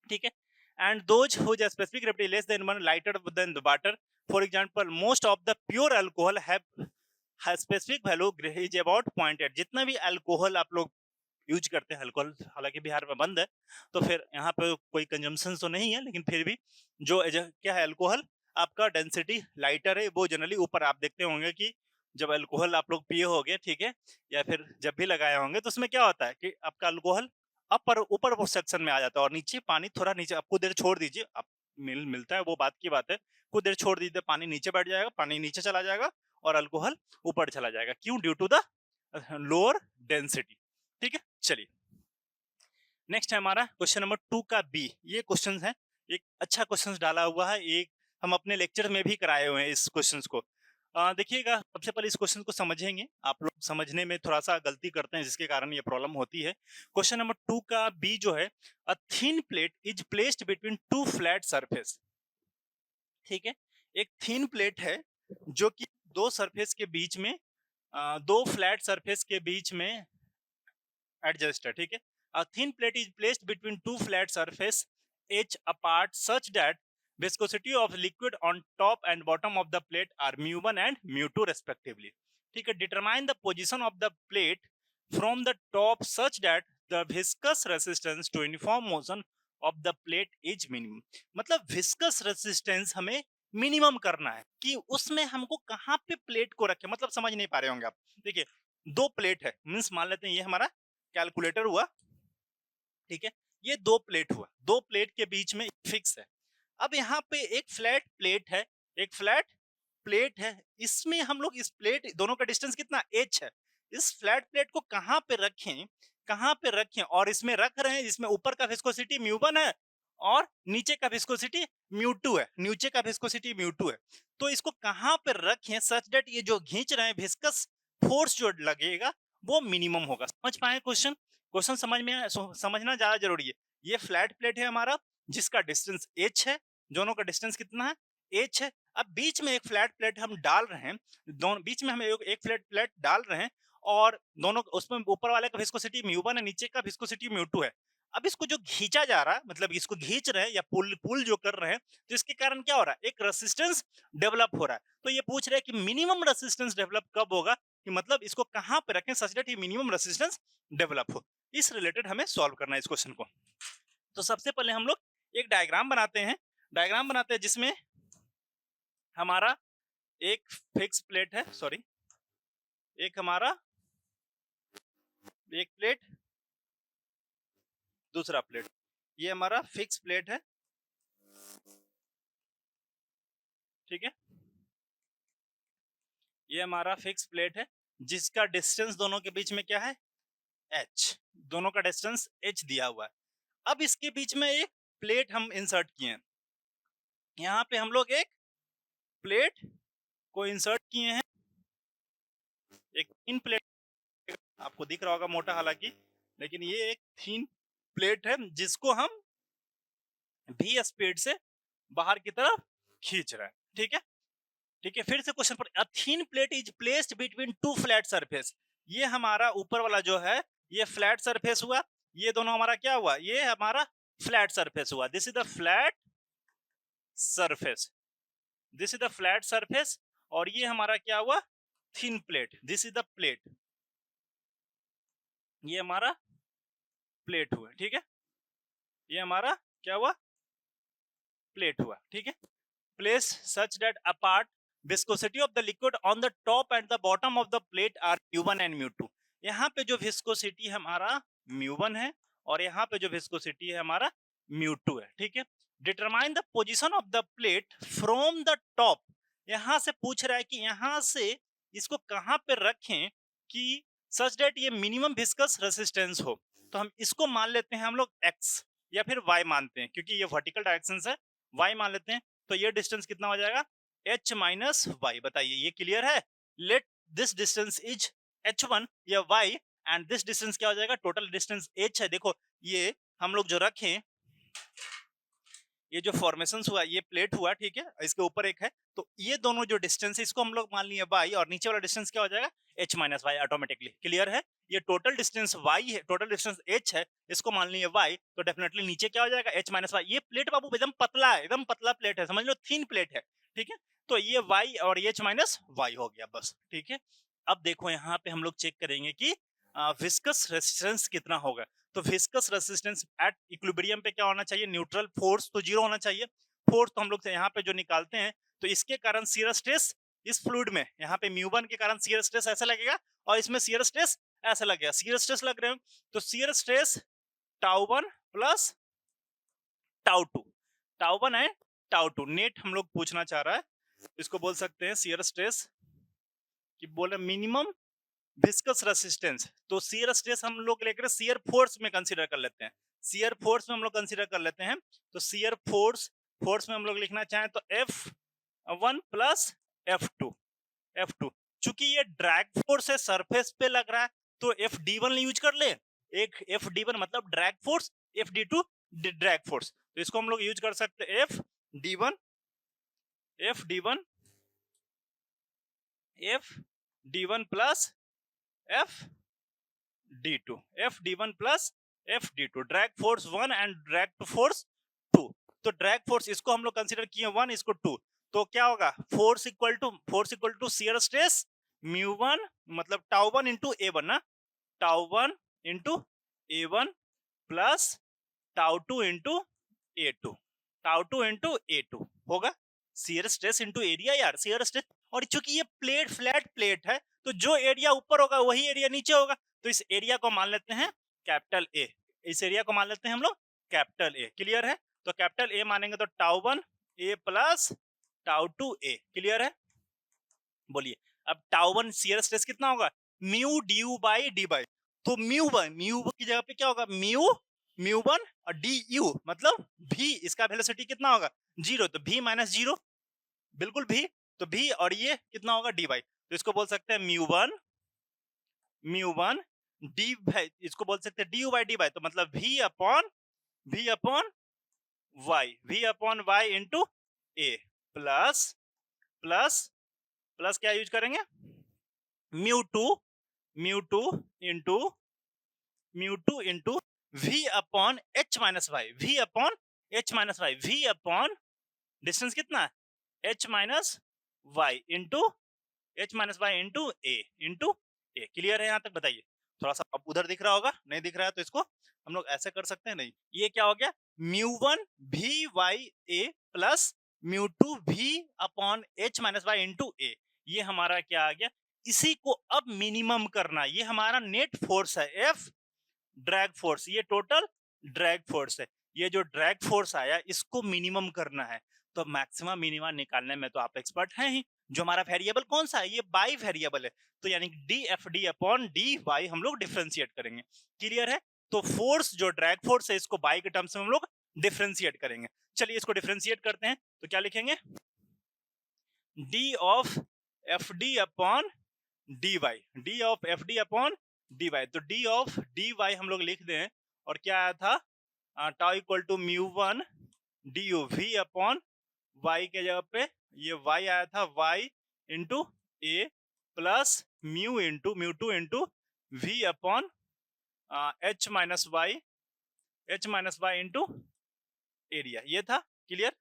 ठीक है। And those whose specific gravity less than 1 lighter than the water, for example most of the pure alcohol have specific value is about 0.8। जितना भी अल्कोहल आप लोग यूज करते हैं, अल्कोहल हालांकि बिहार में बंद है तो फिर यहाँ पे कोई कंजम्पशन तो नहीं है, लेकिन फिर भी जो क्या है अल्कोहल आपका डेंसिटी लाइटर है, वो जनरली ऊपर आप देखते होंगे कि जब अल्कोहल आप लोग पिए होंगे, ठीक है, या फिर जब भी लगाए होंगे तो उसमें क्या होता है कि आपका अल्कोहल अपर ऊपर वो सेक्शन में आ जाता है और नीचे पानी थोड़ा नीचे, आपको देर छोड़ दीजिए, आप मिलता है वो बात की बात है, कुछ देर छोड़ दीजिए, पानी नीचे बैठ जाएगा, पानी नीचे चला जाएगा और अल्कोहल ऊपर चला जाएगा, क्यों, due to the lower density, ठीक है। चलिए नेक्स्ट है हमारा क्वेश्चन नंबर 2 का बी। ये क्वेश्चन है, एक अच्छा क्वेश्चन डाला हुआ है, एक हम अपने लेक्चर में भी कराए हुए हैं इस क्वेश्चन को। देखिएगा, सबसे पहले इस क्वेश्चन को समझेंगे, आप लोग समझने में थोड़ा सा गलती करते हैं जिसके कारण ये प्रॉब्लम होती है। क्वेश्चन नंबर 2 का बी जो है, a thin plate is placed between two flat surface, ठीक है। एक थिन प्लेट है जो कि दो सरफेस के बीच में, दो फ्लैट सरफेस के बीच में एडजस्ट है, ठीक है। A thin plate is placed between two flat surface edge apart such that viscosity of liquid on top and bottom of the plate are mu1 and mu2 respectively, ठीक है। Determine the position of the plate from the top such that the viscous resistance to uniform motion of the plate is minimum। मतलब viscous resistance हमें minimum करना है कि उसमें हमको कहाँ पे प्लेट को रखें, मतलब समझ नहीं पा रहे होंगे आप। देखिए दो प्लेट है, मीन्स मान लेते हैं ये हमारा कैलकुलेटर हुआ, ठीक है, ये दो प्लेट हुआ, दो प्लेट के बीच में फिक्स है। अब यहाँ पे एक फ्लैट प्लेट है, एक फ्लैट प्लेट है, इसमें हम लोग इस प्लेट दोनों का डिस्टेंस कितना h है, इस फ्लैट प्लेट को कहाँ पे रखें, कहाँ पे रखें, और इसमें रख रहे हैं, इसमें ऊपर का विस्कोसिटी म्यू1 है और नीचे का विस्कोसिटी म्यू2 है, नीचे का विस्कोसिटी म्यू2 है। तो इसको कहाँ पे रखें सच दैट ये जो खींच रहे हैं विस्कस फोर्स जो लगेगा वो मिनिमम होगा। समझ पाए क्वेश्चन, क्वेश्चन समझना ज्यादा जरूरी है। ये फ्लैट प्लेट है हमारा जिसका डिस्टेंस h है, दोनों का डिस्टेंस कितना है, h है। अब बीच में एक फ्लैट प्लेट हम डाल रहे हैं, दोनों बीच में हम एक फ्लैट प्लेट डाल रहे हैं और दोनों उसमें ऊपर वाले का विस्कोसिटी म्यू1 है, नीचे का विस्कोसिटी म्यू2 है। अब इसको जो खींचा जा रहा है, मतलब इसको खींच रहे हैं या पुल पुल जो कर रहे हैं, तो इसके कारण क्या हो रहा है, एक रेसिस्टेंस डेवलप हो रहा है। तो ये पूछ रहे हैं कि मिनिमम रेसिस्टेंस डेवलप कब होगा, कि मतलब इसको कहां पे रखें सच दैट ये मिनिमम रेसिस्टेंस डेवलप हो। इस रिलेटेड हमें सॉल्व करना है इस क्वेश्चन को। तो सबसे पहले हम लोग एक डायग्राम बनाते हैं, डायग्राम बनाते हैं जिसमें हमारा एक फिक्स प्लेट है, सॉरी एक हमारा एक प्लेट, दूसरा प्लेट, ये हमारा फिक्स प्लेट है, ठीक है, ये हमारा फिक्स प्लेट है जिसका डिस्टेंस दोनों के बीच में क्या है, h, दोनों का डिस्टेंस h दिया हुआ है। अब इसके बीच में एक प्लेट हम इंसर्ट किए हैं, यहाँ पे हम लोग एक प्लेट को इंसर्ट किए हैं, एक थिन प्लेट, आपको दिख रहा होगा मोटा हालांकि, लेकिन ये एक थिन प्लेट है जिसको हम v स्पीड से बाहर की तरफ खींच रहे हैं, ठीक है, ठीक है। फिर से क्वेश्चन पर, a thin plate is placed between two flat surface, ये हमारा ऊपर वाला जो है ये फ्लैट सरफेस हुआ, ये दोनों हमारा क्या हुआ, ये हमारा फ्लैट सरफेस हुआ, this is the flat surface, this is the flat surface, और ये हमारा क्या हुआ, thin plate, this is the plate, ये हमारा प्लेट हुआ, ठीक है, ये हमारा क्या हुआ, प्लेट हुआ, ठीक है। Place such that apart viscosity of the liquid on the top and the bottom of the plate are म्यू1 एंड म्यू2। यहाँ पे जो विस्कोसिटी हमारा म्यू1 है और यहाँ पे जो विस्कोसिटी है हमारा म्यू2 है, ठीक है। Determine the position of the plate from the top, यहाँ से पूछ रहा है कि यहाँ से इसको कहाँ पे रखें कि सच दैट ये मिनिमम विस्कस रेसिस्टेंस हो। तो हम इसको मान लेते हैं हम लोग x या फिर y मानते हैं, क्योंकि ये वर्टिकल डायरेक्शन है, y मान लेते हैं। तो ये डिस्टेंस कितना हो जाएगा, h माइनस वाई, बताइए ये क्लियर है। Let this distance is h1 या y एंड दिस डिस्टेंस क्या हो जाएगा, टोटल डिस्टेंस h है। देखो ये हम लोग जो रखें, ये जो फॉर्मेशन हुआ, ये प्लेट हुआ, ठीक है, इसके ऊपर एक है, तो ये दोनों जो डिस्टेंस है इसको हम लोग मान लिए y, और नीचे वाला डिस्टेंस क्या हो जाएगा, h minus y automatically. Clear है? ये टोटल डिस्टेंस y है, टोटल डिस्टेंस h है, इसको मान लिए y, तो डेफिनेटली नीचे क्या हो जाएगा, h माइनस वाई। ये प्लेट बाबू एकदम पतला है, एकदम पतला प्लेट है, समझ लो थीन प्लेट है, ठीक है। तो ये y और h माइनस वाई हो गया बस, ठीक है। अब देखो यहाँ पे हम लोग चेक करेंगे कि विस्कस रेजिस्टेंस कितना होगा। तो विस्कस रेजिस्टेंस एट इक्विलिब्रियम पे क्या होना चाहिए, न्यूट्रल, फोर्स तो जीरो होना चाहिए। फोर्स तो हम लोग यहाँ पे जो निकालते हैं, तो इसके कारण शियर स्ट्रेस इस फ्लूइड में, यहाँ पे म्यू1 के कारण शियर स्ट्रेस ऐसा लगेगा, और इसमें शियर स्ट्रेस ऐसा लगेगा। शियर स्ट्रेस लग रहे हो, तो शियर स्ट्रेस टाउ1 प्लस टाउ2, टाउ1 है टाउ2, नेट हम लोग पूछना चाह रहा है, इसको बोल सकते हैं शियर स्ट्रेस कि बोले मिनिमम विस्कस रेसिस्टेंस। तो शियर स्ट्रेस हम लोग लेकर शियर फोर्स में कंसीडर कर लेते हैं, शियर फोर्स में हम लोग कंसीडर कर लेते हैं। तो शियर फोर्स, फोर्स में हम लोग लिखना चाहें तो F1 प्लस F2। चूंकि ये ड्रैग फोर्स है, सरफेस पे लग रहा है, तो FD1 यूज कर ले। एक FD1 मतलब drag force, FD2 drag force, तो इसको हम लोग यूज कर सकते हैं FD1 plus FD1 plus FD2, drag force 1 and drag force 2। तो ड्रैग फोर्स इसको हम लोग कंसीडर किए 1, इसको 2, तो क्या होगा, force equal to shear stress म्यू1 मतलब टाउ1 इंटू A1 ना, टाउ1 इंटू A1 प्लस टाउ2 इंटू A2, टाउ2 इंटू A2 होगा शियर स्ट्रेस इंटू एरिया यार, शियर स्ट्रेस। और चूंकि ये प्लेट फ्लैट प्लेट है, तो जो एरिया ऊपर होगा वही एरिया नीचे होगा, तो इस एरिया को मान लेते हैं कैपिटल ए, इस एरिया को मान लेते हैं हम लोग कैपिटल ए। क्लियर है? तो कैपिटल ए मानेंगे तो टाउ1 ए प्लस टाउ2 ए। क्लियर है? बोलिए। अब टाउ1 शियर स्ट्रेस कितना होगा, mu due by D by, तो म्यू की जगह पे क्या होगा, म्यू1 और डी यू मतलब भी, इसका वेलोसिटी कितना होगा, 0, तो v माइनस 0, बिल्कुल भी, तो v, और ये कितना होगा dy, तो इसको बोल सकते हैं म्यू1 डी, इसको बोल सकते हैं डी बाई डी बाई, तो मतलब v अपॉन y इंटू ए प्लस प्लस प्लस क्या यूज करेंगे, mu two into v upon h minus y, v upon distance कितना है, h minus Y into a. Clear है यहाँ तक? बताइए। थोड़ा सा अब उधर दिख रहा होगा, नहीं दिख रहा है तो इसको हम लोग ऐसे कर सकते हैं, नहीं, ये क्या हो गया, म्यू1 भी वाई ए प्लस म्यू2 भी upon h minus Y into A, ये हमारा क्या आ गया। इसी को अब मिनिमम करना, ये हमारा नेट फोर्स है F, ड्रैग फोर्स, ये टोटल ड्रैग फोर्स है, ये जो ड्रैग फोर्स आया इसको मिनिमम करना है। तो मैक्सिमम मिनिमम निकालने में तो आप एक्सपर्ट हैं ही। जो हमारा वेरिएबल कौन सा है, ये बाई वेरिएबल है, तो यानी DFD अपॉन DY हम लोग डिफरेंशिएट करेंगे। क्लियर है? तो फोर्स जो ड्रैग फोर्स है इसको बाई के टर्म्स में हम लोग डिफरेंशिएट करेंगे। चलिए इसको डिफरेंशिएट करते हैं, तो क्या लिखेंगे, D of FD upon DY, D of FD upon DY, तो D ऑफ DY हम लोग लिख दें, और क्या आया था, टाउ इक्वल टू म्यू1 DU V अपॉन y के जगह पे ये y आया था, y इंटू ए प्लस म्यू2 into v upon h minus Y into area, ये था। क्लियर?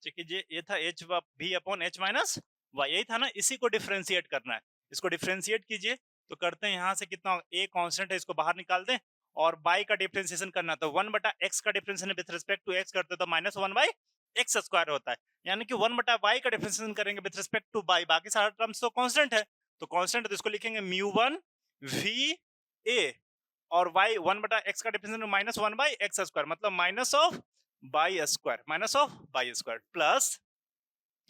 कीजिए, ये था h v upon h minus Y, यही था ना, इसी को डिफरेंशिएट करना है। इसको डिफरेंशिएट कीजिए, तो करते हैं यहाँ से कितना, a कांस्टेंट है, इसको बाहर निकाल दें, और y का डिफरेंशिएशन करना, तो 1/x का differentiation with respect to x करते तो -1/x स्क्वायर होता है, यानी कि 1/y का डिफरेंशिएशन करेंगे विद रिस्पेक्ट टू y, बाकी सारा टर्म्स तो कांस्टेंट है, तो कांस्टेंट है, तो इसको लिखेंगे म्यू1 v a, और y 1/x का डिफरेंशिएशन -1/x स्क्वायर, मतलब minus of by square plus,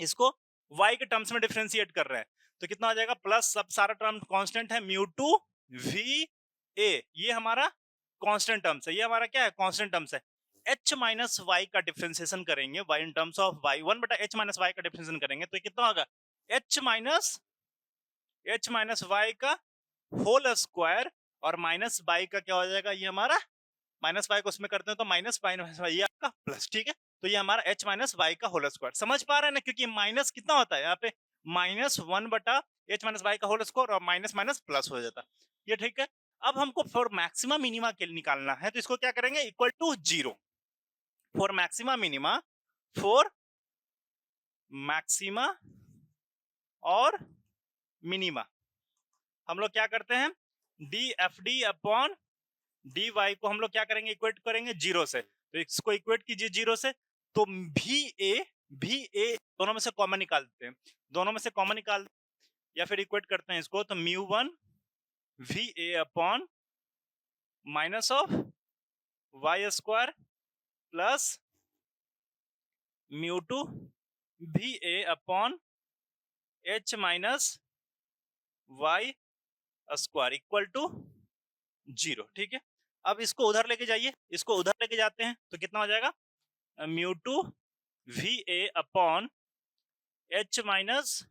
इसको y के टर्म्स में डिफरेंशिएट कर रहे हैं, तो कितना हो जाएगा, प्लस, सब सारा टर्म कांस्टेंट है, म्यू2 v a, ये हमारा कांस्टेंट टर्म्स है, ये हमारा क्या है, कांस्टेंट टर्म्स है। h माइनस वाई का डिफरेंशिएशन करेंगे, y in terms of y 1/h minus Y का डिफरेंशिएशन करेंगे, तो कितना होगा, h माइनस वाई का होल स्क्वायर, और माइनस वाई का क्या हो जाएगा, ये हमारा माइनस वाई को उसमें करते हैं तो माइनस वाई, ये आपका प्लस। ठीक है, तो ये हमारा h माइनस वाई का होल स्क्वायर। समझ पा रहे हैं ना, क्योंकि माइनस कितना होता है यहाँ पे, -1 बटा h माइनस वाई का होल स्क्वायर, और माइनस माइनस प्लस हो जाता। ये ठीक है। अब हमको फॉर मैक्सिमा मिनिमा के लिए निकालना है, तो इसको क्या करेंगे, equal to 0 for maxima minima, for maxima और मिनिमा हम लोग क्या करते हैं, d f d upon D y को हम लोग क्या करेंगे, इक्वेट करेंगे 0 से। तो इसको इक्वेट कीजिए 0 से, तो भी ए दोनों में से कॉमन निकाल देते हैं, दोनों में से कॉमन निकाल, या फिर इक्वेट करते हैं इसको, तो μ1 V A upon minus of Y square plus μ2 V A upon H minus Y square equal to 0। ठीक है। अब इसको उधर लेके जाइए, इसको उधर लेके जाते हैं तो कितना हो जाएगा, μ2 V A upon H minus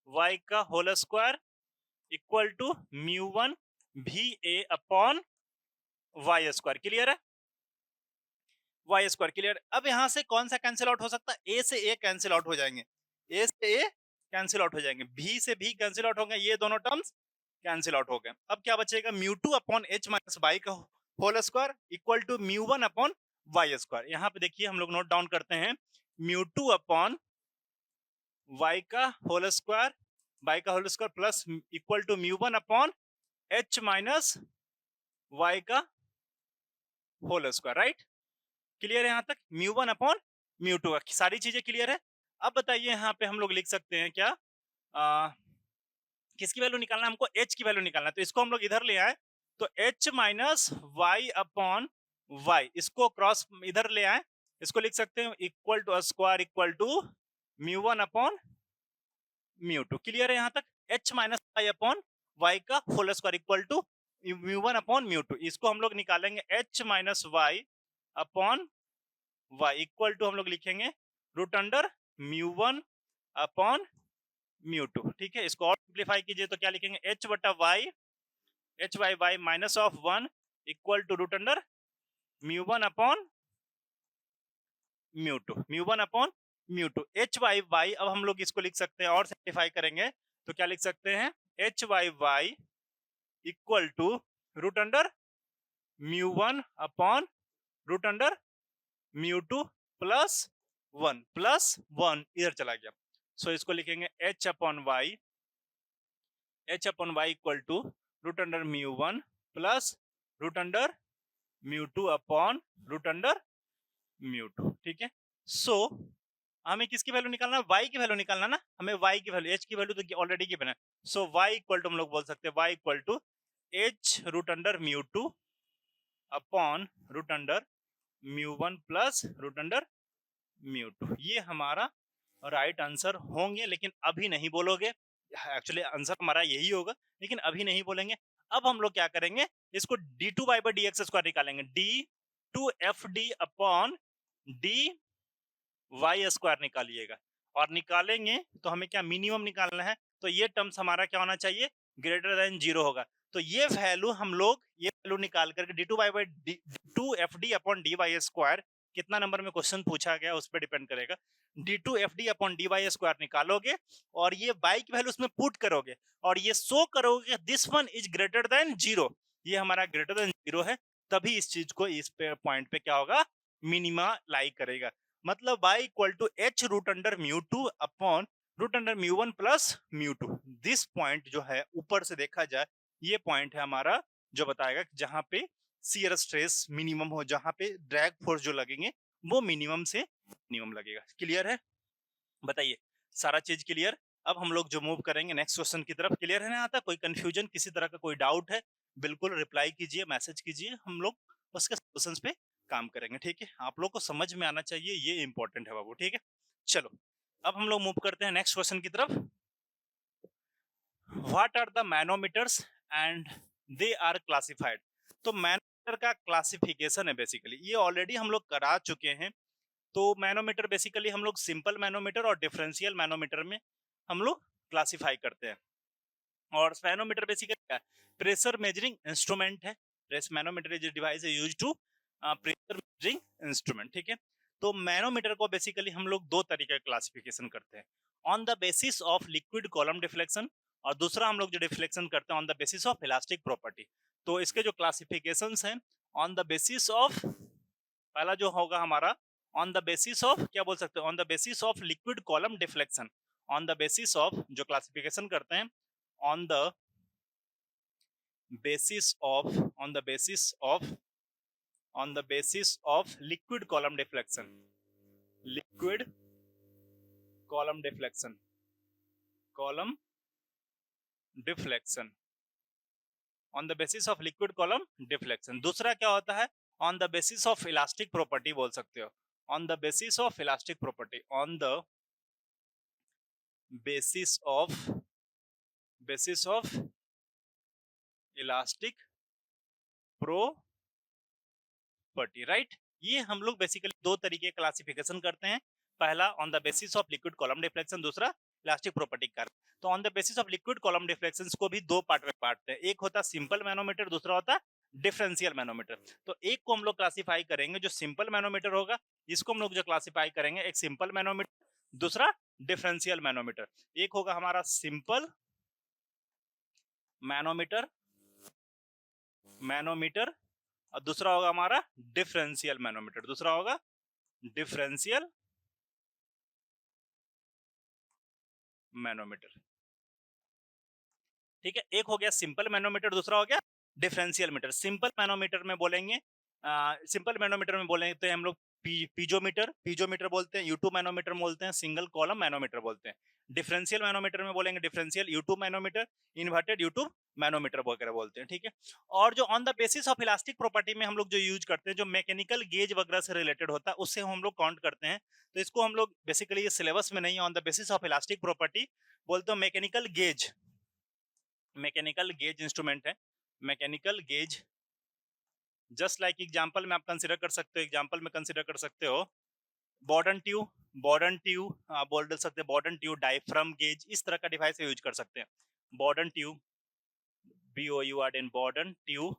Y का whole square equal to μ1 V A upon Y square. Clear है, वाई स्क्वायर क्लियर। अब यहां से कौन सा कैंसिल आउट हो सकता है, ए से ए कैंसिल आउट हो जाएंगे, ए से ए कैंसिल आउट हो जाएंगे, भी से भी कैंसिल आउट हो गए, ये दोनों टर्म्स कैंसिल आउट हो गए। अब क्या बचेगा, μ2 अपॉन एच माइनस वाई का whole square equal to μ1 upon Y square. यहाँ पे देखिए हम लोग नोट डाउन करते हैं, μ2 अपॉन वाई का होल स्क्वायर, वाई का whole square plus equal to μ1 upon H minus Y का होल स्क्वायर। राइट, क्लियर है यहाँ तक, μ1 अपॉन μ2 सारी चीजें क्लियर है। अब बताइए यहाँ पे हम लोग लिख सकते हैं क्या, किसकी वैल्यू निकालना है हमको, h की वैल्यू निकालना है, तो इसको हम लोग इधर ले आए, तो h minus Y upon Y, इसको क्रॉस इधर ले आए, इसको लिख सकते हैं equal to square equal to μ1 upon μ2। Clear है यहाँ तक, h minus Y upon Y का whole square equal to μ1 upon μ2। इसको हम लोग निकालेंगे h minus Y upon Y equal to हम लोग लिखेंगे रूट अंडर μ1 अपॉन μ2। ठीक है, इसको और सिंप्लीफाई कीजिए तो क्या लिखेंगे, h बटा Y, h by Y minus of 1 equal to root under μ1 upon μ2, μ1 upon μ2। h by Y अब हम लोग इसको लिख सकते हैं और सिंप्लीफाई करेंगे तो क्या लिख सकते हैं, h by y equal to root under μ1 upon root under μ2 plus 1 इधर चला गया, सो इसको लिखेंगे h upon Y equal to root under μ1 plus root under μ2 upon root under μ2। ठीक है, सो हमें किसकी वैल्यू निकालना है, y की वैल्यू निकालना ना, हमें y की वैल्यू, h की वैल्यू तो ऑलरेडी गिवन है, सो y इक्वल टू हम लोग बोल सकते हैं y equal to h root under μ2 upon root under μ1 plus root under μ2। ये हमारा राइट आंसर होंगे, लेकिन अभी नहीं बोलोगे, एक्चुअली आंसर हमारा यही होगा लेकिन अभी नहीं बोलेंगे। अब हम लोग क्या करेंगे, इसको d2y by dx स्क्वायर निकालेंगे, d2fd अपॉन dy स्क्वायर निकालिएगा, और निकालेंगे तो हमें क्या मिनिमम निकालना है, तो ये टर्म्स हमारा क्या होना चाहिए, ग्रेटर देन 0 होगा। तो ये वैल्यू हम लोग ये वैल्यू निकाल करके d2y by d2fd upon dy square, कितना नंबर में क्वेश्चन पूछा गया उस पर डिपेंड करेगा, d2fd अपॉन dy स्क्वायर निकालोगे और ये y की वैल्यू उसमें पुट करोगे और ये शो करोगे this one is greater than 0, ये हमारा ग्रेटर देन 0 है, तभी इस चीज को इस पॉइंट पे क्या होगा, मिनिमा लाई करेगा। मतलब y equal to h root under μ2 upon root under μ1 plus μ2। This point जो है ऊपर से देखा जाए ये पॉइंट है हमारा जो बताएगा जहां पे शियर स्ट्रेस मिनिमम हो, जहां पे ड्रैग फोर्स जो लगेंगे वो मिनिमम से मिनिमम लगेगा। क्लियर है, बताइए सारा चीज क्लियर। अब हम लोग जो मूव करेंगे नेक्स्ट क्वेश्चन की तरफ, क्लियर है ना, आता कोई कंफ्यूजन, किसी तरह का कोई डाउट है बिल्कुल रिप्लाई कीजिए, मैसेज कीजिए, हम लोग उसके सॉल्यूशंस पे काम करेंगे। ठीक है, आप लोग को समझ में आना चाहिए, ये इंपॉर्टेंट है बाबू। ठीक है, चलो अब हम लोग मूव करते हैं नेक्स्ट क्वेश्चन की तरफ। What are the manometers and they are classified. तो मैनोमीटर का क्लासिफिकेशन है बेसिकली, ये ऑलरेडी हम लोग करा चुके हैं। तो मैनोमीटर बेसिकली हम लोग सिंपल मैनोमीटर और डिफरेंशियल मैनोमीटर में हम लोग क्लासिफाई करते हैं। और मैनोमीटर बेसिकली क्या है, प्रेशर मेजरिंग इंस्ट्रूमेंट है। Manometer is device used to pressure measuring instrument. ठीक है, तो मैनोमीटर को बेसिकली हम लोग दो तरीके का क्लासिफिकेशन करते हैं, on the basis of liquid column deflection, और दूसरा हम लोग जो डिफ्लेक्शन करते हैं on the basis of elastic property. तो इसके जो क्लासिफिकेशंस हैं, ऑन द बेसिस ऑफ, पहला जो होगा हमारा ऑन द बेसिस ऑफ, क्या बोल सकते हैं, on the basis of liquid column deflection, on the basis of जो क्लासिफिकेशन करते हैं, on the basis of, on the basis of, on the basis of liquid column deflection, liquid column deflection, column deflection, on the basis of liquid column deflection. दूसरा क्या होता है, on the basis of elastic property बोल सकते हो, on the basis of elastic property, on the basis of, basis of elastic property, right. ये हम लोग बेसिकली दो तरीके क्लासिफिकेशन करते हैं, पहला on the basis of liquid column deflection, दूसरा इलास्टिक प्रॉपर्टी कर। तो on the basis of liquid column deflections को भी दो पार्ट में बांटते हैं, एक होता है सिंपल मैनोमीटर, दूसरा होता है डिफरेंशियल मैनोमीटर। तो एक को हम लोग क्लासिफाई करेंगे जो सिंपल मैनोमीटर होगा, इसको हम लोग जो क्लासिफाई करेंगे एक सिंपल मैनोमीटर, दूसरा डिफरेंशियल मैनोमीटर। एक होगा हमारा सिंपल मैनोमीटर, मैनोमीटर, और दूसरा होगा हमारा डिफरेंशियल मैनोमीटर, दूसरा होगा डिफरेंशियल मैनोमीटर। ठीक है, एक हो गया सिंपल मैनोमीटर, दूसरा हो गया डिफरेंशियल मीटर। सिंपल मैनोमीटर में बोलेंगे, सिंपल मैनोमीटर में बोलेंगे तो हम लोग पीजोमीटर, पीजोमीटर बोलते हैं, यूटू मैनोमीटर बोलते हैं, सिंगल कॉलम मैनोमीटर बोलते हैं। डिफरेंशियल मैनोमीटर में बोलेंगे differential Yutu manometer, inverted Yutu manometer वगैरह बोलते हैं। ठीक है, और जो on the basis of elastic property में हम लोग जो यूज करते हैं, जो मैकेनिकल गेज वगैरह से रिलेटेड होता है, उससे हम लोग काउंट करते हैं। तो इसको हम लोग बेसिकली ये सिलेबस में नहीं है, on the basis of elastic property बोलते हैं mechanical gauge, mechanical gauge instrument है, mechanical gauge. Just like example में आप कंसीडर कर सकते हो, एग्जांपल में कंसीडर कर सकते हो बॉर्डन ट्यूब, बॉर्डन ट्यूब बोल सकते हैं, बॉर्डन ट्यूब, डायफ्राम गेज, इस तरह का डिवाइस यूज कर सकते हैं। Bourdon tube, BOURN, Bourdon tube,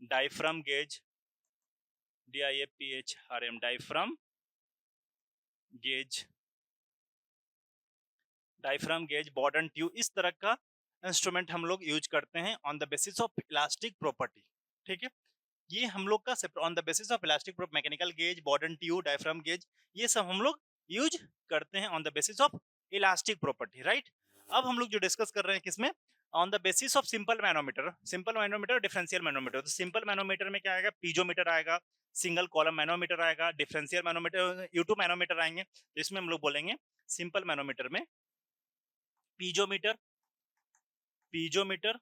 diaphragm gauge, DIAPHRM, diaphragm gauge, diaphragm gauge, Bourdon tube, इस तरह का इंस्ट्रूमेंट हम लोग यूज करते हैं on the basis of elastic property. ठीक है, ये हम लोग का on the basis of elastic mechanical gauge, Bourdon tube, diaphragm gauge, ये सब हम लोग यूज करते हैं on the basis of elastic property, right. अब हम लोग जो डिस्कस कर रहे हैं किसमें, on the basis of simple manometer, simple manometer, differential manometer. तो सिंपल मैनोमीटर में क्या आएगा, पीजोमीटर आएगा, सिंगल कॉलम मैनोमीटर आएगा, डिफरेंशियल मैनोमीटर, यूटू मैनोमीटर आएंगे। इसमें हम लोग बोलेंगे सिंपल मैनोमीटर में पीजोमीटर, पीजोमीटर,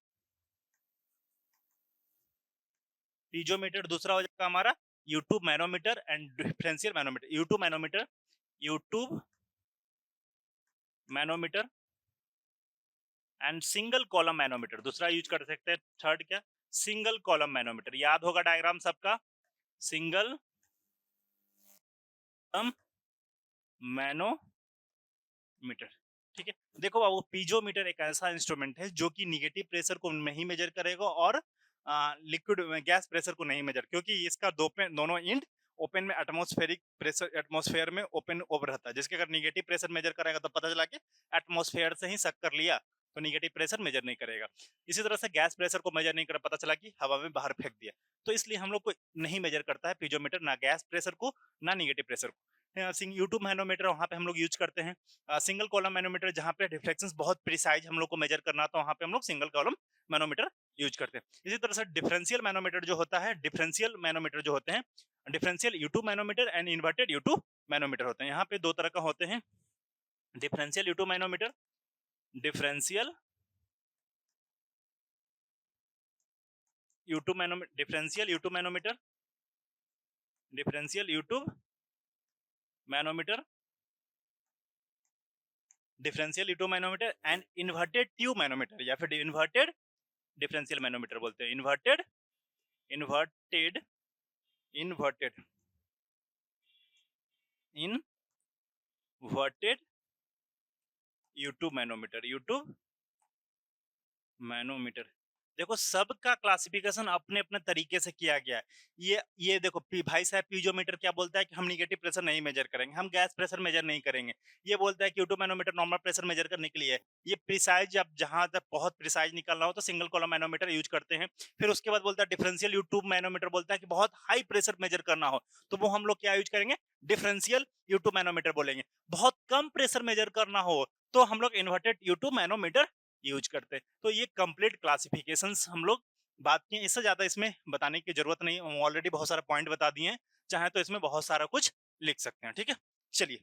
पीजोमीटर, दूसरा हो जाएगा हमारा U tube manometer and differential manometer, U tube manometer, U tube manometer and single column manometer, दूसरा यूज कर सकते हैं। थर्ड क्या, सिंगल कॉलम मैनोमीटर, याद होगा डायग्राम सबका, सिंगल कॉलम मैनोमीटर। ठीक है, देखो बाबू, पीजोमीटर एक ऐसा इंस्ट्रूमेंट है जो कि निगेटिव प्रेशर को नहीं मेजर करेगा और लिक्विड गैस प्रेशर को नहीं मेजर, क्योंकि इसका दोनों एंड ओपन में एटमॉस्फेरिक प्रेशर, एटमॉस्फेयर में ओपन ओवर रहता है, जिसके अगर निगेटिव प्रेशर मेजर करेगा तो पता चला कि एटमॉस्फेयर से ही सक कर लिया, तो निगेटिव प्रेशर मेजर नहीं करेगा। इसी तरह से गैस प्रेशर को मेजर नहीं कर, पता चला कि हवा में बाहर फेंक दिया, तो इसलिए हम लोग को नहीं मेजर करता है पीजोमीटर, ना गैस प्रेशर को ना निगेटिव प्रेशर को। यूट्यूब मैनोमीटर वहाँ पे हम लोग यूज करते हैं। सिंगल कॉलम मैनोमीटर जहाँ पे डिफ्लेक्शंस बहुत प्रिसाइज हम लोग को मेजर करना, तो वहाँ पे हम लोग सिंगल कॉलम मैनोमीटर यूज करते हैं। इसी तरह से डिफरेंशियल मैनोमीटर जो होता है, डिफरेंशियल मैनोमीटर जो होते हैं, differential U tube manometer and inverted U tube manometer होते हैं। यहाँ पे दो तरह का होते हैं, differential U tube manometer, differential U tube manometer, differential U tube manometer, differential U tube manometer, differential U tube manometer and inverted tube manometer, या फिर इन्वर्टेड डिफरेंशियल मैनोमीटर बोलते हैं, inverted, inverted, inverted, inverted U tube manometer, U tube manometer. देखो सबका क्लासिफिकेशन अपने अपने तरीके से किया गया है। ये देखो भाई साहब पीजोमीटर क्या बोलता है कि हम निगेटिव प्रेशर नहीं मेजर करेंगे, हम गैस प्रेशर मेजर नहीं करेंगे। ये बोलता है कि auto manometer normal pressure measure करने के लिए है। ये प्रिसाइज, अब जहां तक बहुत प्रिसाइज निकालना हो तो सिंगल कॉलम मैनोमीटर यूज करते हैं। फिर उसके बाद बोलता है डिफरेंशियल यूट्यूब मैनोमीटर, बोलता है कि बहुत हाई प्रेशर मेजर करना हो तो वो हम लोग क्या यूज करेंगे, डिफरेंशियल यूट्यूब मैनोमीटर बोलेंगे। बहुत कम प्रेशर मेजर करना हो तो हम लोग इन्वर्टेड यूट्यूब मैनोमीटर यूज करते हैं। तो ये कंप्लीट क्लासिफिकेशंस हम लोग बात की। इससे ज्यादा इसमें बताने की जरूरत नहीं, हम ऑलरेडी बहुत सारा पॉइंट बता दिए हैं। चाहे तो इसमें बहुत सारा कुछ लिख सकते हैं। ठीक है, चलिए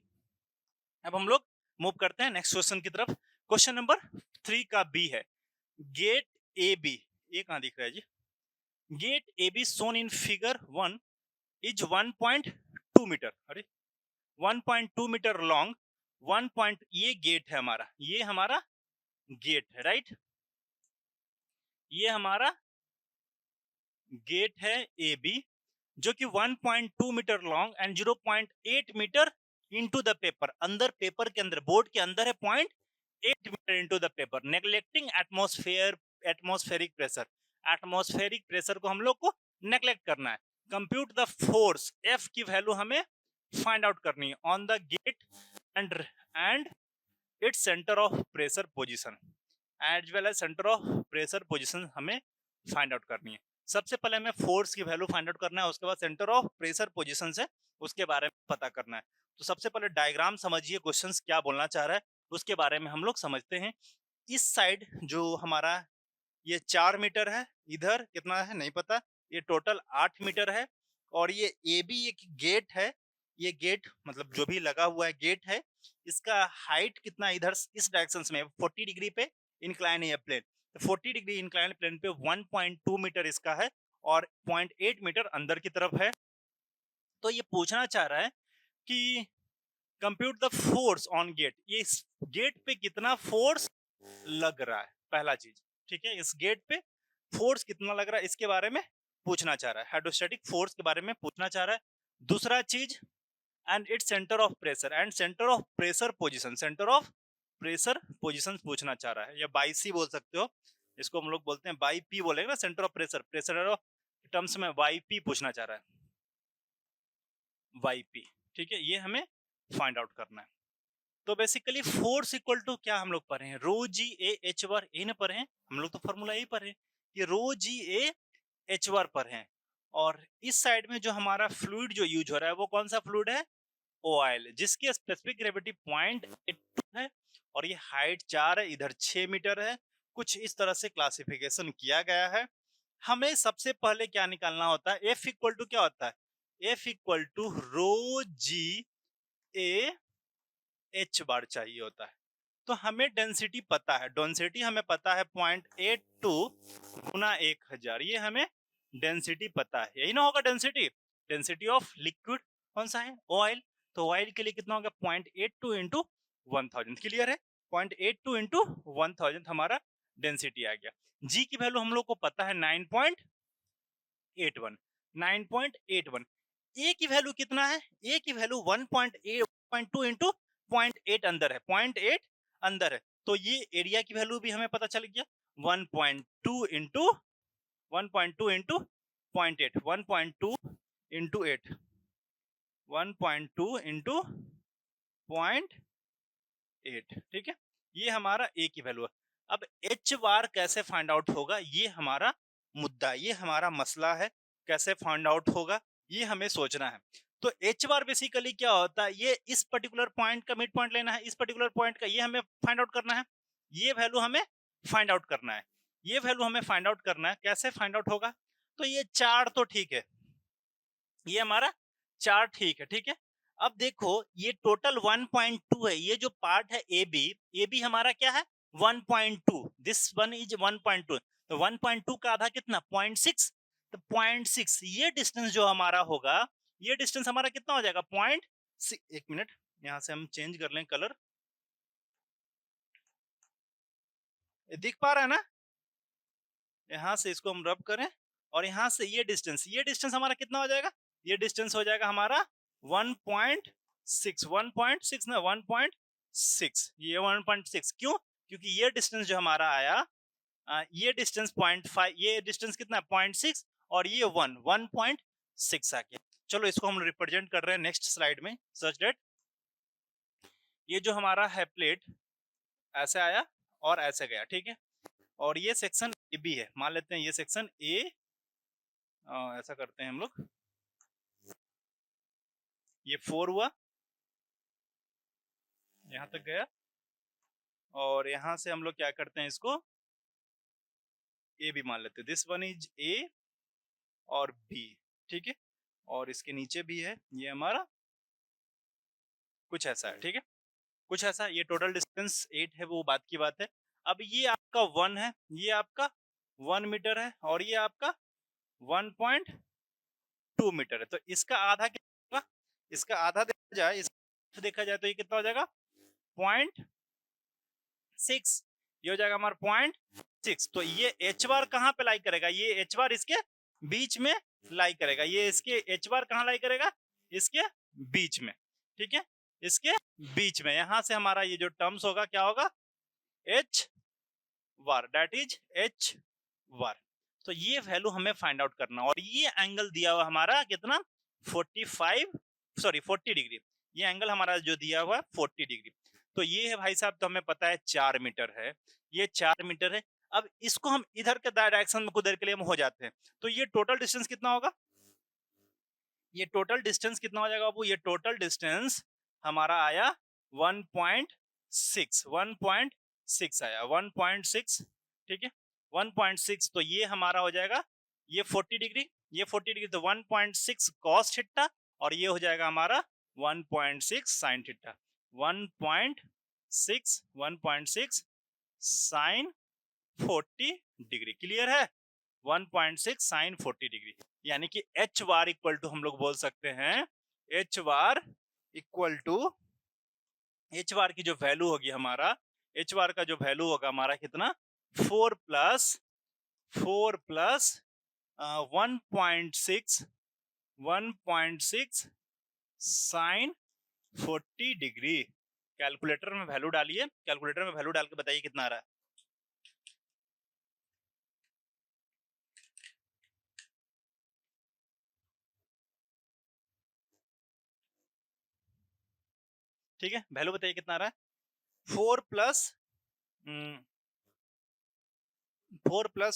अब हम लोग मूव करते हैं नेक्स्ट क्वेश्चन की तरफ। क्वेश्चन नंबर 3 का बी है, गेट ए बी, ये कहां दिख रहा है जी, gate A B shown in figure 1 is 1.2 metre, अरे 1.2 मीटर लॉन्ग, 1 पॉइंट, ये गेट है हमारा, ये हमारा गेट है, राइट, ये हमारा गेट है ए बी जो कि 1.2 metre long and 0.8 metre into the paper, अंदर पेपर के अंदर, बोर्ड के अंदर है 0.8 metre into the paper, neglecting atmospheric pressure, atmospheric pressure को हम लोग को नेग्लेक्ट करना है। कंप्यूट द फोर्स, एफ की वैल्यू हमें फाइंड आउट करनी है on the gate and its centre of pressure position as well as centre of pressure position हमें फाइंड आउट करनी है। सबसे पहले हमें फोर्स की वैल्यू फाइंड आउट करना है, उसके बाद सेंटर ऑफ प्रेशर पोजीशन से उसके बारे में पता करना है। तो सबसे पहले डायग्राम समझिए, क्वेश्चंस क्या बोलना चाह रहा है उसके बारे में हम लोग समझते हैं। इस साइड जो हमारा ये 4 मीटर है, इधर कितना है नहीं पता, ये टोटल 8 मीटर है। और ये ए बी एक गेट है, ये गेट मतलब जो भी लगा हुआ है गेट है, इसका हाइट कितना, इधर इस डायरेक्शन में 40 डिग्री पे इंक्लाइन है प्लेन, 40 डिग्री इंक्लाइन प्लेन पे 1.2 मीटर इसका है और 0.8 मीटर अंदर की तरफ है। तो ये पूछना चाह रहा है कि compute the force on gate, ये इस गेट पे कितना फोर्स लग रहा है, पहला चीज। ठीक है, इस गेट पे फोर्स कितना लग रहा है इसके बारे में पूछना चाह रहा है, हाइड्रोस्टैटिक फोर्स के बारे में पूछना चाह रहा है। दूसरा चीज, and its centre of pressure and centre of pressure position, centre of pressure position पूछना चाह रहा है, या बाई सी बोल सकते हो, इसको हम लोग बोलते हैं बाई पी बोलेंगे ना, centre of pressure, pressure terms में वाई पी पूछना चाह रहा है, वाई पी। ठीक है, ये हमें फाइंड आउट करना है। तो बेसिकली फोर्स इक्वल टू क्या हम लोग पढ़े हैं, रो जी ए एच बार, ए ने पढ़े हैं हम लोग, तो फॉर्मूला यही पढ़े कि रो जी ए एच बार पढ़े हैं। और इस साइड में जो हमारा फ्लूइड जो यूज हो रहा है वो कौन सा फ्लूइड है, ओआईएल, जिसकी स्पेसिफिक ग्रेविटी 0.82 है और ये हाइट 4 है, इधर 6 मीटर है। कुछ इस तरह से क्लासिफिकेशन किया गया है। हमें सबसे पहले क्या निकालना होता है, एफ इक्वल टू क्या होता है, F equal to rho g A h bar चाहिए होता है। तो हमें डेंसिटी पता है, डेंसिटी हमें पता है 0.82 गुना 1000, ये हमें डेंसिटी पता है, यही ना होगा डेंसिटी, डेंसिटी ऑफ लिक्विड कौन सा है, ऑयल। तो ऑयल के लिए कितना होगा 0.82 इंटू 1000, क्लियर है, 0.82 इंटू 1000 हमारा डेंसिटी आ गया। जी की वैल्यू हम लोग को पता है 9.81, 9.81। ए की वैल्यू कितना है, ए की वैल्यू 1.2 इंटू 0.8 अंदर है, 0.8 अंदर है। तो ये एरिया की वैल्यू भी हमें पता चल गया 1.2 इंटू 1.2 इंटू 0.8, 1.2 इंटू 8, 1.2 इंटू 0.8। ठीक है, ये हमारा ए की वैल्यू है। अब एच बार कैसे फाइंड आउट होगा, ये हमारा मुद्दा, ये हमारा मसला है, कैसे फाइंड आउट होगा ये हमें सोचना है। तो एच बार बेसिकली क्या होता है, ये इस पर्टिकुलर पॉइंट का मिड पॉइंट लेना है, इस पर्टिकुलर पॉइंट का, ये हमें फाइंड आउट करना है, ये वैल्यू हमें फाइंड आउट करना है, ये वैल्यू हमें फाइंड आउट करना है। कैसे फाइंड आउट होगा, तो ये चार तो ठीक है, ये हमारा चार ठीक है, ठीक है। अब देखो ये टोटल 1.2 है, ये जो पार्ट है ए बी हमारा क्या है 1.2, दिस वन इज 1.2, तो 1.2 का आधा कितना 0.6, तो 0.6 ये डिस्टेंस जो हमारा होगा, ये डिस्टेंस हमारा कितना हो जाएगा 0.6, एक मिनट यहां से हम चेंज कर लें कलर, दिख पा रहा है ना, यहां से इसको हम रब करें और यहां से ये डिस्टेंस हमारा कितना हो जाएगा, ये डिस्टेंस हो जाएगा हमारा 1.6, 1.6 ना 1.6, ये 1.6 क्यों, क्योंकि ये डिस्टेंस जो हमारा आया ये डिस्टेंस 0.5, ये डिस्टेंस कितना है 0.6 और ये 1.6 आ गया। चलो इसको हम रिप्रेजेंट कर रहे हैं नेक्स्ट स्लाइड में सच दैट ये जो हमारा है प्लेट ऐसे आया और ऐसे गया, ठीक है। और ये सेक्शन ए बी है, मान लेते हैं ये सेक्शन ए, ऐसा करते हैं हम लोग, ये 4 हुआ, यहां तक गया और यहां से हम लोग क्या करते हैं इसको ए बी मान लेते हैं। दिस वन इज ए और बी, ठीक है। और इसके नीचे भी है, ये हमारा कुछ ऐसा है, ठीक है, कुछ ऐसा। ये टोटल डिस्टेंस 8 है, वो बात की बात है। अब ये आपका 1 है, ये आपका 1 मीटर है और ये आपका 1.2 मीटर है। तो इसका आधा कितना होगा? इसका आधा देखा जाए तो ये कितना हो जाएगा 0.6, ये हो जाएगा हमारा 0.6। तो ये एच बार कहाँ पे लाई करेगा? ये एच बार इसके बीच में लाई करेगा। ये इसके एच बार कहाँ लाई करेगा? इसके बीच में, ठीक है, इसके बीच में। यहां से हमारा ये जो टर्म्स होगा क्या होगा? H bar, that is h bar. तो ये वैल्यू हमें फाइंड आउट करना, और ये एंगल दिया हुआ हमारा कितना 40 डिग्री। ये एंगल हमारा जो दिया हुआ है 40 डिग्री। तो ये है भाई साहब, तो हमें पता है 4 मीटर है, ये 4 मीटर है। अब इसको हम इधर के डायरेक्शन में कुछ देर के लिए हम हो जाते हैं, तो ये टोटल डिस्टेंस कितना होगा? ये टोटल डिस्टेंस कितना हो जाएगा बाबू? ये टोटल डिस्टेंस हमारा आया 1.6 आया, 1.6, ठीक है, 1.6। तो ये हमारा हो जाएगा ये 40 डिग्री, ये 40 डिग्री, तो 1.6 कॉस थीटा और ये हो जाएगा हमारा 1.6 sine theta. 1.6 sine 40 degree, clear है? 1.6 साइन 40 डिग्री, यानी कि एच बार इक्वल टू हम लोग बोल सकते हैं, h bar equal to, h bar की जो वैल्यू होगी हमारा, एच बार का जो वैल्यू होगा हमारा कितना 4 प्लस 1.6 साइन 40 डिग्री। कैलकुलेटर में वैल्यू डालिए, कैलकुलेटर में वैल्यू डाल के बताइए कितना आ रहा है। ठीक है, वैल्यू बताइए कितना आ रहा है। 4 plus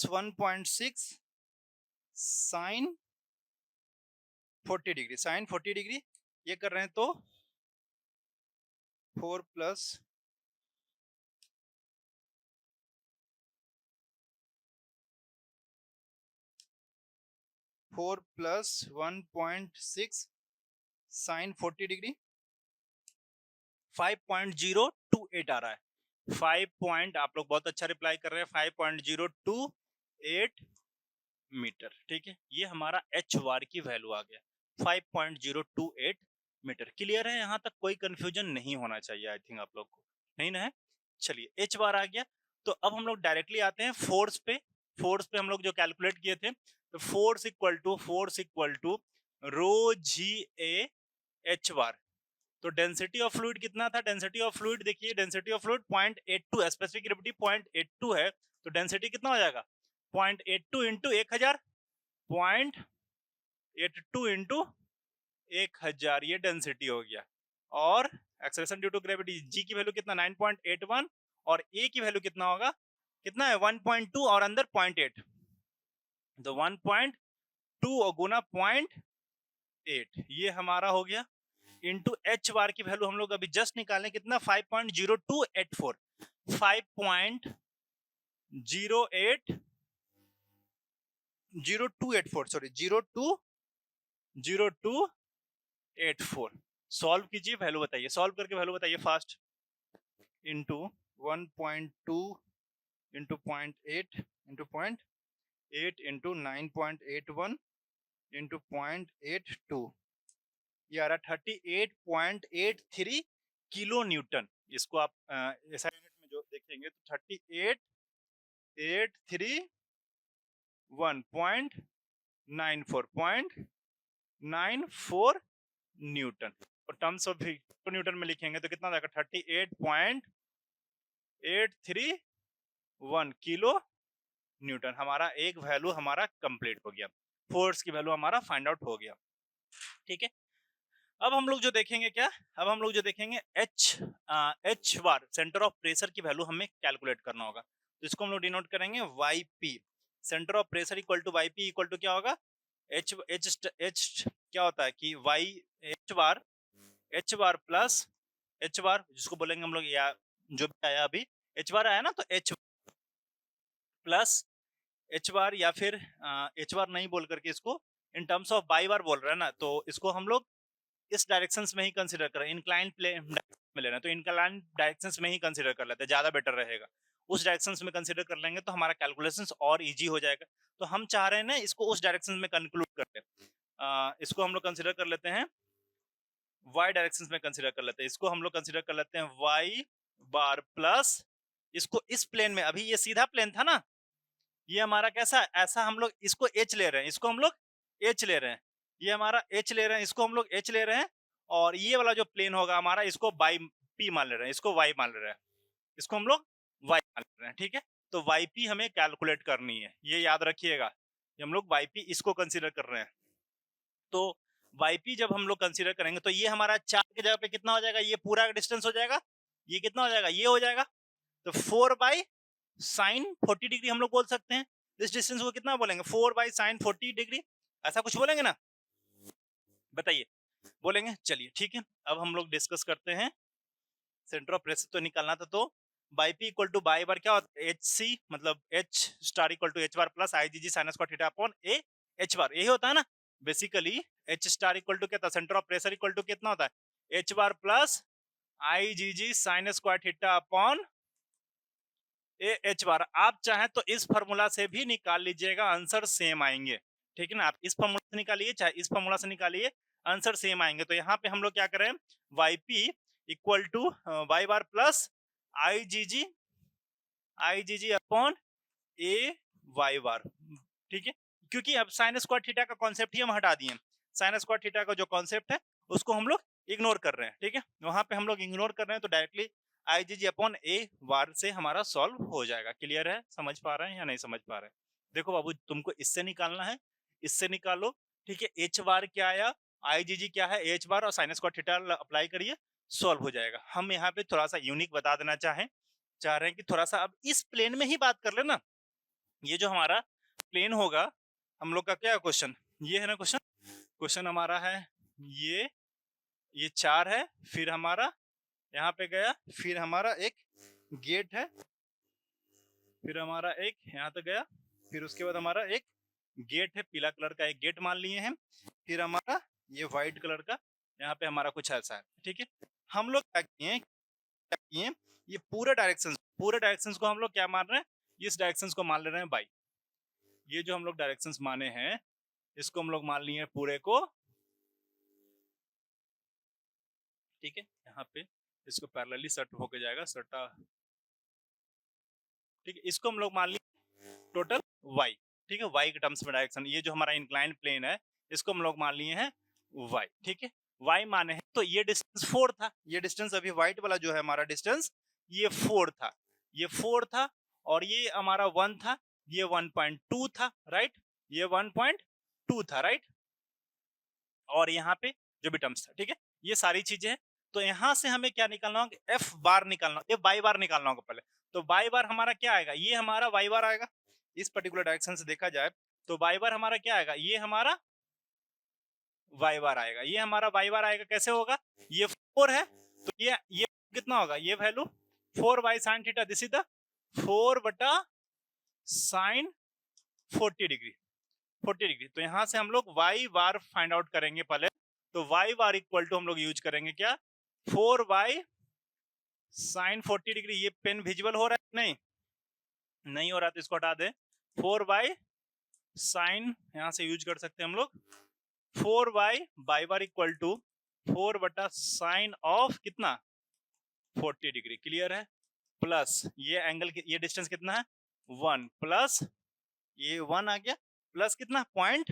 1.6 sine 40 degree, sine 40 degree ये कर रहे हैं, तो 4 प्लस 1.6 साइन 40 डिग्री 5.028 आ रहा है। 5 पॉइंट, आप लोग बहुत अच्छा रिप्लाई कर रहे हैं, 5.028 मीटर, ठीक है। ये हमारा एच बार की वैल्यू आ गया 5.028 मीटर। क्लियर है? यहाँ तक कोई कंफ्यूजन नहीं होना चाहिए, आई थिंक आप लोग को नहीं ना है। चलिए एच बार आ गया, तो अब हम लोग डायरेक्टली आते हैं फोर्स पे। फोर्स पे हम लोग जो कैलकुलेट किए थे, तो force equal to rho g A h bar. तो डेंसिटी ऑफ फ्लूइड कितना था? डेंसिटी ऑफ फ्लूइड देखिए, डेंसिटी ऑफ फ्लूइड 0.82 है, स्पेसिफिक ग्रेविटी 0.82 है, तो डेंसिटी कितना हो जाएगा 0.82 इंटू 1000, 0.82 इंटू 1000, ये डेंसिटी हो गया। और एक्सेलरेशन ड्यू टू ग्रेविटी, जी की वैल्यू कितना 9.81 और ए की वैल्यू कितना होगा, कितना है 1.2 और अंदर 0.8, तो 1.2 और गुना 0.8, ये हमारा हो गया। इंटू एच बार की वैल्यू हम लोग अभी जस्ट निकालें, कितना 5.0284, 5.0284 सॉरी 0284। सॉल्व कीजिए, वैल्यू बताइए, सॉल्व करके वैल्यू बताइए fast. Into 1.2 into 0.8 into 0.8 into 9.81 into 0.82, ये आ रहा 38.83 किलो न्यूटन। इसको आप ऐसा यूनिट में जो देखेंगे तो 38,831.94 न्यूटन, और टर्म्स ऑफ न्यूटन में लिखेंगे तो कितना जाएगा 38.831 किलो न्यूटन। हमारा एक वैल्यू हमारा कंप्लीट हो गया, फोर्स की वैल्यू हमारा फाइंड आउट हो गया। ठीक है, अब हम लोग जो देखेंगे क्या, अब हम लोग जो देखेंगे h bar centre of pressure की वैल्यू हमें कैलकुलेट करना होगा। तो इसको हम लोग डिनोट करेंगे y p. Centre of pressure equal to y p equal to क्या होगा, एच एच एच क्या होता है कि y h bar plus h bar जिसको बोलेंगे हम लोग, या जो भी आया अभी एच बार आया ना, तो एच प्लस एच बार, या फिर एच बार नहीं बोल करके इसको इन टर्म्स ऑफ बाई बार बोल रहे हैं ना, तो इसको हम लोग इस डायरेक्शंस में ही कंसीडर करें, इंक्लाइन प्लेन में लेना, तो इंक्लाइन डायरेक्शंस में ही कंसीडर कर लेते हैं, ज्यादा बेटर रहेगा। उस डायरेक्शंस में कंसीडर कर लेंगे तो हमारा कैलकुलेशंस और इजी हो जाएगा। तो हम चाह रहे हैं ना इसको उस डायरेक्शन में कंक्लूड करते हैं। इसको हम लोग कंसीडर कर लेते हैं वाई डायरेक्शंस में कंसीडर कर लेते हैं, इसको हम लोग कंसीडर कर लेते हैं वाई बार प्लस इसको इस प्लेन में, अभी ये सीधा प्लेन था ना, ये हमारा कैसा, ऐसा हम लोग इसको एच ले रहे हैं, इसको हम लोग एच ले रहे हैं, ये हमारा एच ले रहे हैं, इसको हम लोग एच ले रहे हैं, और ये वाला जो प्लेन होगा हमारा इसको बाई पी मान ले रहे हैं, इसको वाई मान ले रहे हैं, इसको हम लोग वाई मान ले रहे हैं। ठीक है, तो वाई पी हमें कैलकुलेट करनी है, ये याद रखिएगा, हम लोग वाई पी इसको कंसीडर कर रहे हैं। तो वाई पी जब हम लोग कंसीडर करेंगे तो ये हमारा 4 की जगह पे कितना हो जाएगा, ये पूरा डिस्टेंस हो जाएगा, ये कितना हो जाएगा, ये हो जाएगा, तो 4 बाई साइन 40 डिग्री हम लोग बोल सकते हैं। इस डिस्टेंस को कितना बोलेंगे, 4 बाई साइन 40 डिग्री, ऐसा कुछ बोलेंगे ना, बताइए, बोलेंगे, चलिए ठीक है। अब हम लोग डिस्कस करते हैं, सेंटर ऑफ प्रेशर तो निकालना था, तो y p equal to y bar क्या होता है, एच सी मतलब h star equal to h bar plus I G G sine square theta upon A h bar, यही होता है ना basically. H star equal to क्या था, centre of pressure equal to कितना होता है, h bar plus I G G sine square theta upon A h bar. आप चाहें तो इस फॉर्मूला से भी निकाल लीजिएगा, आंसर सेम आएंगे। ठीक है ना, आप इस फॉर्मूला से निकालिए चाहे इस फॉर्मूला से निकालिए, आंसर सेम आएंगे। तो यहाँ पे हम लोग क्या करें, y p equal to y bar plus I G G upon A y bar. ठीक है, क्योंकि अब साइन स्क्वायर थीटा का कॉन्सेप्ट ही हम हटा दिए, साइन स्क्वायर थीटा का जो कॉन्सेप्ट है उसको हम लोग इग्नोर कर रहे हैं। ठीक है, वहां पे हम लोग इग्नोर कर रहे हैं, तो directly I G G upon ए वार से हमारा सॉल्व हो जाएगा। क्लियर है, समझ पा रहे हैं या नहीं समझ पा रहे हैं? देखो बाबू, तुमको इससे निकालना है, इससे निकालो। ठीक है, एच बार क्या आया, आई जी जी क्या है एच बार, और साइन स्क्वायर थीटा अप्लाई करिए, सॉल्व हो जाएगा। हम यहाँ पे थोड़ा सा यूनिक बता देना चाह रहे हैं कि थोड़ा सा अब इस प्लेन में ही बात कर लेना। ये जो हमारा प्लेन होगा, हम लोग का क्या क्वेश्चन, ये है ना क्वेश्चन, क्वेश्चन हमारा है ये 4 है, फिर हमारा यहाँ पे गया, फिर हमारा एक गेट है, फिर हमारा एक यहाँ तक गया, फिर उसके बाद हमारा एक गेट है, पीला कलर का एक गेट मान लिए हैं, फिर हमारा ये व्हाइट कलर का यहाँ पे हमारा कुछ ऐसा है। ठीक है, हम लोग क्या किए, ये पूरे डायरेक्शंस को हम लोग क्या मान रहे हैं, इस डायरेक्शंस को मान ले रहे हैं बाई, ये जो हम लोग डायरेक्शंस माने हैं इसको हम लोग मान लिए हैं पूरे को। ठीक है, यहाँ पे इसको पैरेलली सट होके जाएगा, सटा। ठीक है, इसको हम लोग मान लिए टोटल y। ठीक है, y के टर्म्स में डायरेक्शन, ये जो हमारा इंक्लाइन प्लेन है इसको हम लोग मान लिए हैं y। ठीक है, y माने हैं, तो ये डिस्टेंस 4 था, ये डिस्टेंस अभी व्हाइट वाला जो है हमारा डिस्टेंस ये 4 था, ये 4 था, और ये हमारा 1 था, ये 1.2 था, राइट, ये 1.2 था, राइट, और यहाँ पे जो भी टर्म्स था। ठीक है, ये सारी चीजें हैं। तो यहाँ से हमें क्या निकालना होगा, एफ बार निकालना, एफ बाई बार निकालना होगा पहले। तो बाई बार हमारा क्या आएगा, ये हमारा वाई बार आएगा, इस पर्टिकुलर डायरेक्शन से देखा जाए तो वाई बार हमारा क्या आएगा, ये हमारा वाई बार आएगा, ये हमारा वाई बार आएगा। कैसे होगा, ये 4 है तो ये कितना होगा, ये value 4 by sine theta, this is the 4 बटा साइन 40 डिग्री, 40 डिग्री। तो यहाँ से हम लोग वाई बार फाइंड आउट करेंगे पहले। तो वाई बार इक्वल टू हम लोग यूज करेंगे क्या, 4 बाई साइन 40 डिग्री। ये पेन विजुअल हो रहा है, नहीं हो रहा तो इसको हटा दे, 4 बाई साइन यहां से यूज कर सकते हैं हम लोग, 4 बाई बार इक्वल टू 4 बटा साइन ऑफ कितना 40 डिग्री। क्लियर है, प्लस ये एंगल ये डिस्टेंस कितना है 1, प्लस ये 1 आ गया, प्लस कितना पॉइंट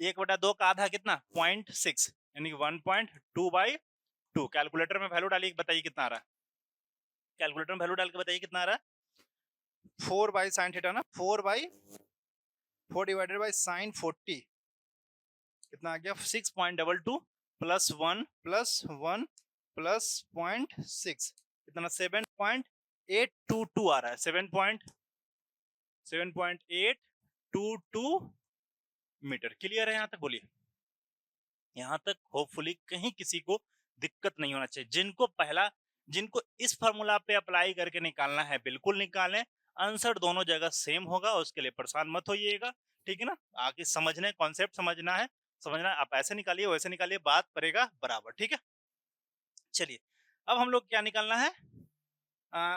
1/2 का आधा कितना 0.6, यानी 1.2/2। कैलकुलेटर में वैल्यू डालिए, बताइए कितना आ रहा है, कैलकुलेटर में वैल्यू डाल के बताइए कितना आ रहा है, 4 बाई साइन थीटा ना, 4 डिवाइडेड बाई साइन 40 कितना आ गया 6.22 प्लस 1 प्लस 1 प्लस 0.6 कितना 7.822 आ रहा है 7.822 मीटर। क्लियर है यहाँ तक? बोलिए यहाँ तक होपफुली कहीं किसी को दिक्कत नहीं होना चाहिए। जिनको इस फार्मूला पे अप्लाई करके निकालना है बिल्कुल निकालें, आंसर दोनों जगह सेम होगा, उसके लिए परेशान मत होइएगा, ठीक है ना। आगे समझने कॉन्सेप्ट समझना है, आप ऐसे निकालिए वैसे निकालिए, बात पड़ेगा बराबर, ठीक है। चलिए अब हम लोग क्या निकालना है,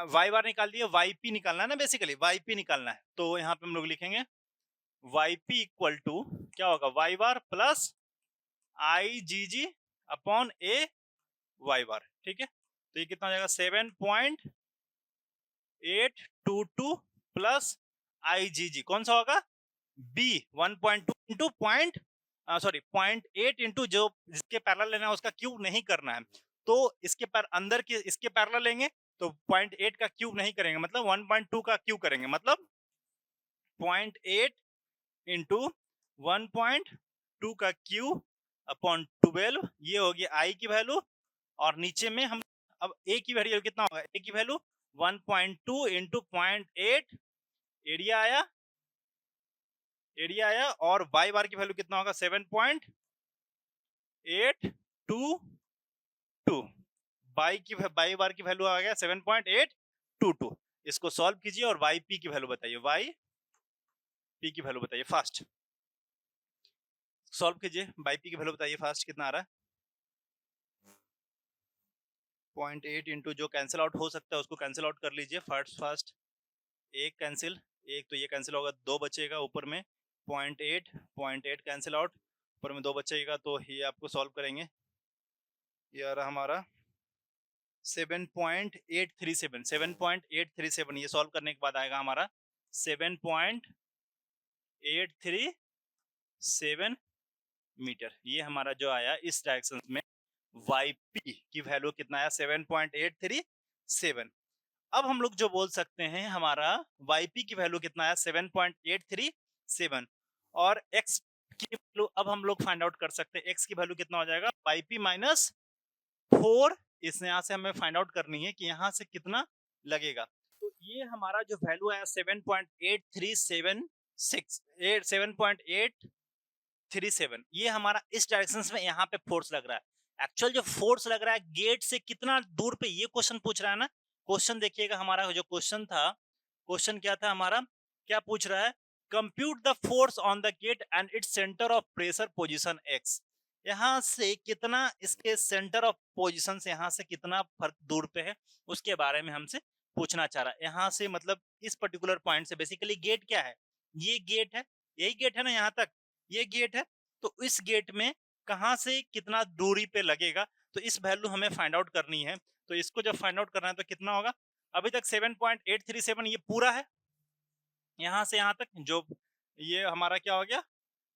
वाई बार निकाल दिए, वाई पी निकालना है ना, बेसिकली वाई पी निकालना है। तो यहाँ पे हम लोग लिखेंगे वाई पी इक्वल टू क्या होगा, Y bar plus I G G upon A y bar, ठीक है। तो ये कितना हो जाएगा 7.822 प्लस आई जी जी, कौन सा होगा b 1.2 into point sorry 0.8 into जो जिसके पैरेलल लेना है उसका क्यूब नहीं करना है, तो अंदर के इसके पैरेलल लेंगे तो 0.8 का क्यूब नहीं करेंगे, मतलब 1.2 का क्यूब करेंगे, मतलब 0.8 इंटू 1.2 का क्यूब अपॉन 12, ये होगी आई की वैल्यू। और नीचे में हम अब ए की वैल्यू कितना होगा, ए की वैल्यू 1.2 इंटू 0.8 एरिया आया और वाई बार की वैल्यू कितना होगा 7.822 बाई बार की वैल्यू आ गया 7.822। इसको सॉल्व कीजिए और वाई पी की वैल्यू बताइए, वाई पी की वैल्यू बताइए फास्ट, सॉल्व कीजिए, वाई पी की वैल्यू बताइए फास्ट कितना आ रहा है। 0.8 इंटू जो कैंसिल आउट हो सकता है उसको कैंसिल आउट कर लीजिए फास्ट, एक कैंसिल, एक तो ये कैंसिल होगा, 2 बचेगा ऊपर में 0.8 कैंसिल आउट, ऊपर में 2 बचेगा, तो ये आपको सॉल्व करेंगे, ये आ रहा हमारा 7.837 ये सॉल्व करने के बाद आएगा हमारा 7.837 मीटर। ये हमारा जो आया इस डायरेक्शन में yp की वैल्यू कितना आया 7.837। अब हम लोग जो बोल सकते हैं हमारा yp की वैल्यू कितना आया 7.837 और x की वैल्यू अब हम लोग फाइंड आउट कर सकते हैं, x की वैल्यू कितना हो जाएगा yp माइनस 4, इस यहाँ से हमें फाइंड आउट करनी है कि यहाँ से कितना लगेगा। तो ये हमारा जो वैल्यू आया 7.837 ये हमारा इस डायरेक्शन में यहाँ पे फोर्स लग रहा है। एक्चुअल जो फोर्स लग रहा है गेट से कितना दूर पे, ये क्वेश्चन पूछ रहा है ना। क्वेश्चन देखिएगा हमारा जो क्वेश्चन था, क्वेश्चन क्या था हमारा, क्या पूछ रहा है, compute the force on the gate and its centre of pressure position x। यहाँ से कितना इसके सेंटर ऑफ पोजीशन से यहाँ से कितना फर्क दूर पे है उसके बारे में हमसे पूछना चाह रहा है। यहाँ से मतलब इस पर्टिकुलर पॉइंट से बेसिकली गेट क्या है, ये गेट है, यही गेट है ना, यहाँ तक ये गेट है, तो इस गेट में कहां से कितना दूरी पे लगेगा, तो इस वैल्यू हमें फाइंड आउट करनी है। तो इसको जब फाइंड आउट करना है तो कितना होगा, अभी तक 7.837 ये पूरा है, यहां से यहां तक जो ये हमारा क्या हो गया,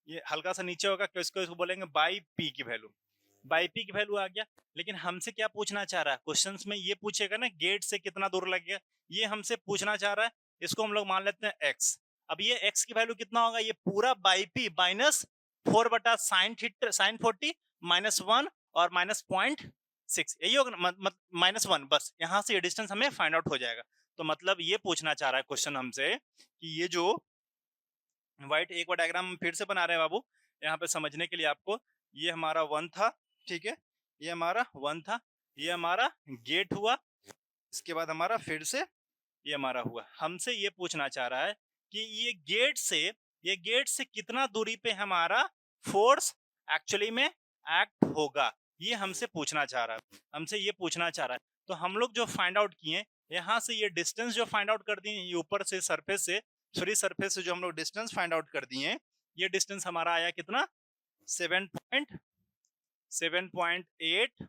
ये हल्का सा नीचे होगा, इसको बोलेंगे बाई पी की वैल्यू, बाई पी की वैल्यू आ गया। लेकिन हमसे क्या पूछना चाह रहा है, क्वेश्चंस में ये पूछेगा ना गेट से कितना दूर लगेगा, ये हमसे पूछना चाह रहा है, इसको हम लोग मान लेते हैं एक्स। अब ये एक्स की वैल्यू कितना होगा, ये पूरा बाई पी माइनस 4 बटा साइन 40 माइनस 1 और माइनस 0.6 यही होगा, माइनस 1, बस यहाँ से ये डिस्टेंस हमें फाइंड आउट हो जाएगा। तो मतलब ये पूछना चाह रहा है क्वेश्चन हमसे कि ये जो व्हाइट एक बार डायग्राम फिर से बना रहे हैं बाबू यहाँ पे समझने के लिए आपको, ये हमारा 1 था, ठीक है, ये हमारा 1 था, ये हमारा गेट हुआ, इसके बाद हमारा फिर से ये हमारा हुआ। हमसे ये पूछना चाह रहा है कि ये गेट से कितना दूरी पे हमारा फोर्स एक्चुअली में एक्ट होगा, ये हमसे पूछना चाह रहा है, हमसे ये पूछना चाह रहा है। तो हम लोग जो फाइंड आउट किए यहाँ से ये डिस्टेंस जो फाइंड आउट कर दिए, ये ऊपर से सरफेस से फ्री सरफेस से जो हम लोग डिस्टेंस फाइंड आउट कर दिए, ये डिस्टेंस हमारा आया कितना 7.8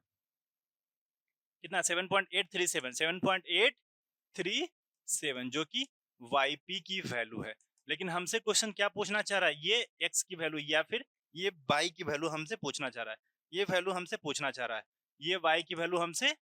कितना 7.837 जो कि yp की वैल्यू है। लेकिन हमसे क्वेश्चन क्या पूछना चाह रहा है, ये x की वैल्यू या फिर ये y की वैल्यू हमसे पूछना चाह रहा है, ये वैल्यू हमसे पूछना चाह रहा है, ये y की वैल्यू हमसे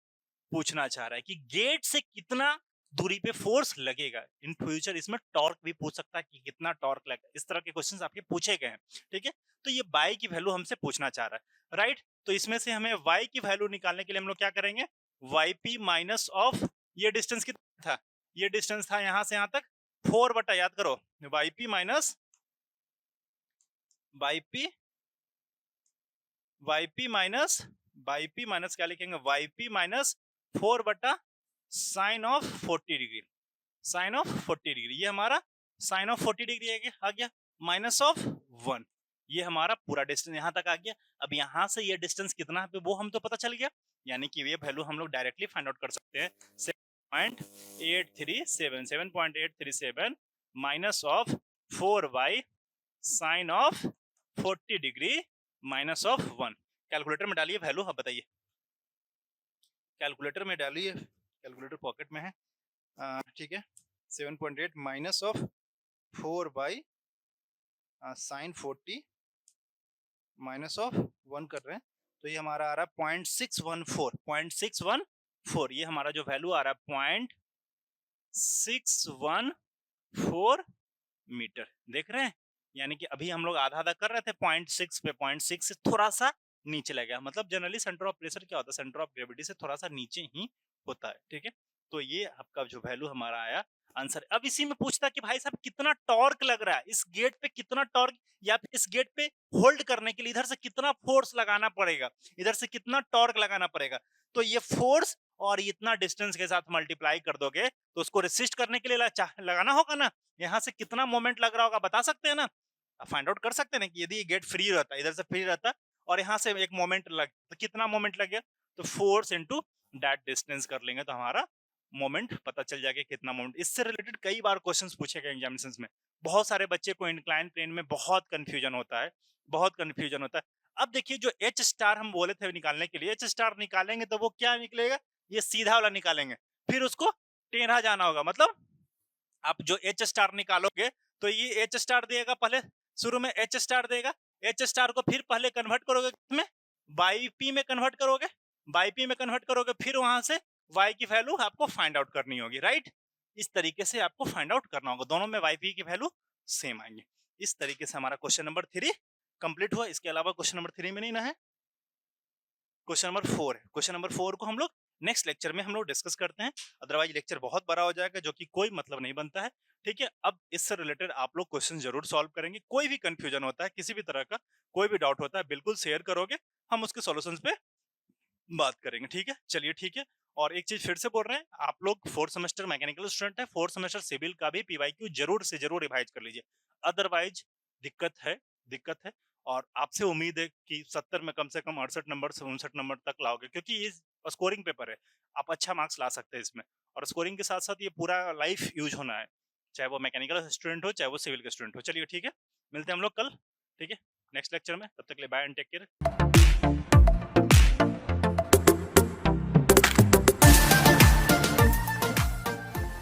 पूछना चाह रहा है कि गेट से कितना दूरी पे फोर्स लगेगा। इन फ्यूचर इसमें टॉर्क भी पूछ सकता है कि कितना टॉर्क लगेगा, इस तरह के क्वेश्चंस आपके पूछे गए हैं। ठीक है, तो ये बाई की वैल्यू हमसे पूछना चाह रहा है, राइट। तो इसमें से हमें वाई की वैल्यू निकालने के लिए हम लोग क्या करेंगे, वाई पी माइनस ऑफ, ये डिस्टेंस कितना था, ये डिस्टेंस था यहाँ से यहाँ तक 4 बटा, याद करो, y p minus y p minus क्या लिखेंगे, वाई पी माइनस 4 बटा sine of 40 degree, sine of 40 degree, ये हमारा साइन ऑफ 40 डिग्री आ गया माइनस ऑफ 1, ये हमारा पूरा डिस्टेंस यहाँ तक आ गया। अब यहाँ से ये डिस्टेंस कितना है वो हम तो पता चल गया, यानी कि ये वैल्यू हम लोग डायरेक्टली फाइंड आउट कर सकते हैं। 7.837 minus of 4y sine of 40 degree minus of 1। Calculator में डालिए वैल्यू, अब बताइए, कैलकुलेटर में डालिए, कैलकुलेटर पॉकेट में है, ठीक है। 7.8 minus of 4 sine 40 minus of 1 कर रहे हैं, तो ये हमारा आ रहा है 0.614, ये हमारा जो वैल्यू आ रहा है 0.614 मीटर, देख रहे हैं। यानी कि अभी हम लोग आधा आधा कर रहे थे 0.6 पे, 0.6 से थोड़ा सा नीचे लग गया, मतलब जनरली सेंटर ऑफ प्रेशर क्या होता है, सेंटर ऑफ ग्रेविटी से थोड़ा सा नीचे ही होता है। ठीक है, तो ये आपका जो वैल्यू हमारा आया आंसर। अब इसी में पूछता कि भाई साहब कितना टॉर्क लग रहा है इस गेट पे, कितना टॉर्क, या फिर इस गेट पे होल्ड करने के लिए इधर से कितना फोर्स लगाना पड़ेगा, इधर से कितना टॉर्क लगाना पड़ेगा। तो ये फोर्स और इतना डिस्टेंस के साथ मल्टीप्लाई कर दोगे तो उसको रेसिस्ट करने के लिए लगाना होगा ना, यहाँ से कितना मोमेंट लग रहा होगा बता सकते हैं ना, फाइंड आउट कर सकते हैं ना कि यदि ये गेट फ्री रहता, इधर से फ्री रहता और यहाँ से एक मोमेंट लग, तो कितना मोमेंट लग गया, तो फोर्स इनटू दैट डिस्टेंस कर लेंगे तो हमारा मोमेंट पता चल जाएगा कितना मोमेंट। इससे रिलेटेड कई बार क्वेश्चंस पूछे गए एग्जामिनेशंस में, बहुत सारे बच्चे को इंक्लाइन प्लेन में बहुत कंफ्यूजन होता है, बहुत कंफ्यूजन होता है। अब देखिए जो एच स्टार हम बोले थे निकालने के लिए, एच स्टार निकालेंगे तो वो क्या निकलेगा, ये सीधा वाला निकालेंगे, फिर उसको टेढ़ा जाना होगा, मतलब आप जो एच स्टार निकालोगे तो ये एच स्टार देगा, पहले शुरू में एच स्टार देगा, एच स्टार को फिर पहले कन्वर्ट करोगे में बाई पी में कन्वर्ट करोगे, बाई पी में कन्वर्ट करोगे, फिर वहां से y की वैल्यू आपको फाइंड आउट करनी होगी, राइट। इस तरीके से आपको फाइंड आउट करना होगा, दोनों में वाई पी की वैल्यू सेम आएंगे। इस तरीके से हमारा क्वेश्चन नंबर 3 कंप्लीट हुआ। इसके अलावा क्वेश्चन नंबर 3 में नहीं ना है, क्वेश्चन नंबर 4 है। क्वेश्चन नंबर 4 को हम लोग नेक्स्ट लेक्चर में हम लोग डिस्कस करते हैं, अदरवाइज लेक्चर बहुत बड़ा हो जाएगा जो कि कोई मतलब नहीं बनता है। ठीक है, अब इससे रिलेटेड आप लोग क्वेश्चन जरूर सॉल्व करेंगे, कोई भी कंफ्यूजन होता है, किसी भी तरह का कोई भी डाउट होता है, बिल्कुल शेयर करोगे, हम उसके सॉल्यूशंस पे बात करेंगे। ठीक है, चलिए ठीक है। और एक चीज फिर से बोल रहे हैं, आप लोग 4th सेमेस्टर मैकेनिकल स्टूडेंट है, 4th सेमेस्टर सिविल का भी पीवाईक्यू जरूर से जरूर रिवाइज कर लीजिए, अदरवाइज दिक्कत है। और आपसे उम्मीद है कि 70 में कम से कम 68 नंबर से 59 नंबर तक लाओगे, क्योंकि ये स्कोरिंग पेपर है, आप अच्छा मार्क्स ला सकते हैं इसमें। और स्कोरिंग के साथ साथ ये पूरा लाइफ यूज होना है, चाहे वो मैकेनिकल स्टूडेंट हो चाहे वो सिविल के स्टूडेंट हो। चलिए ठीक है, मिलते हैं हम लोग कल, ठीक है, नेक्स्ट लेक्चर में। तब तक के लिए बाय एंड टेक केयर।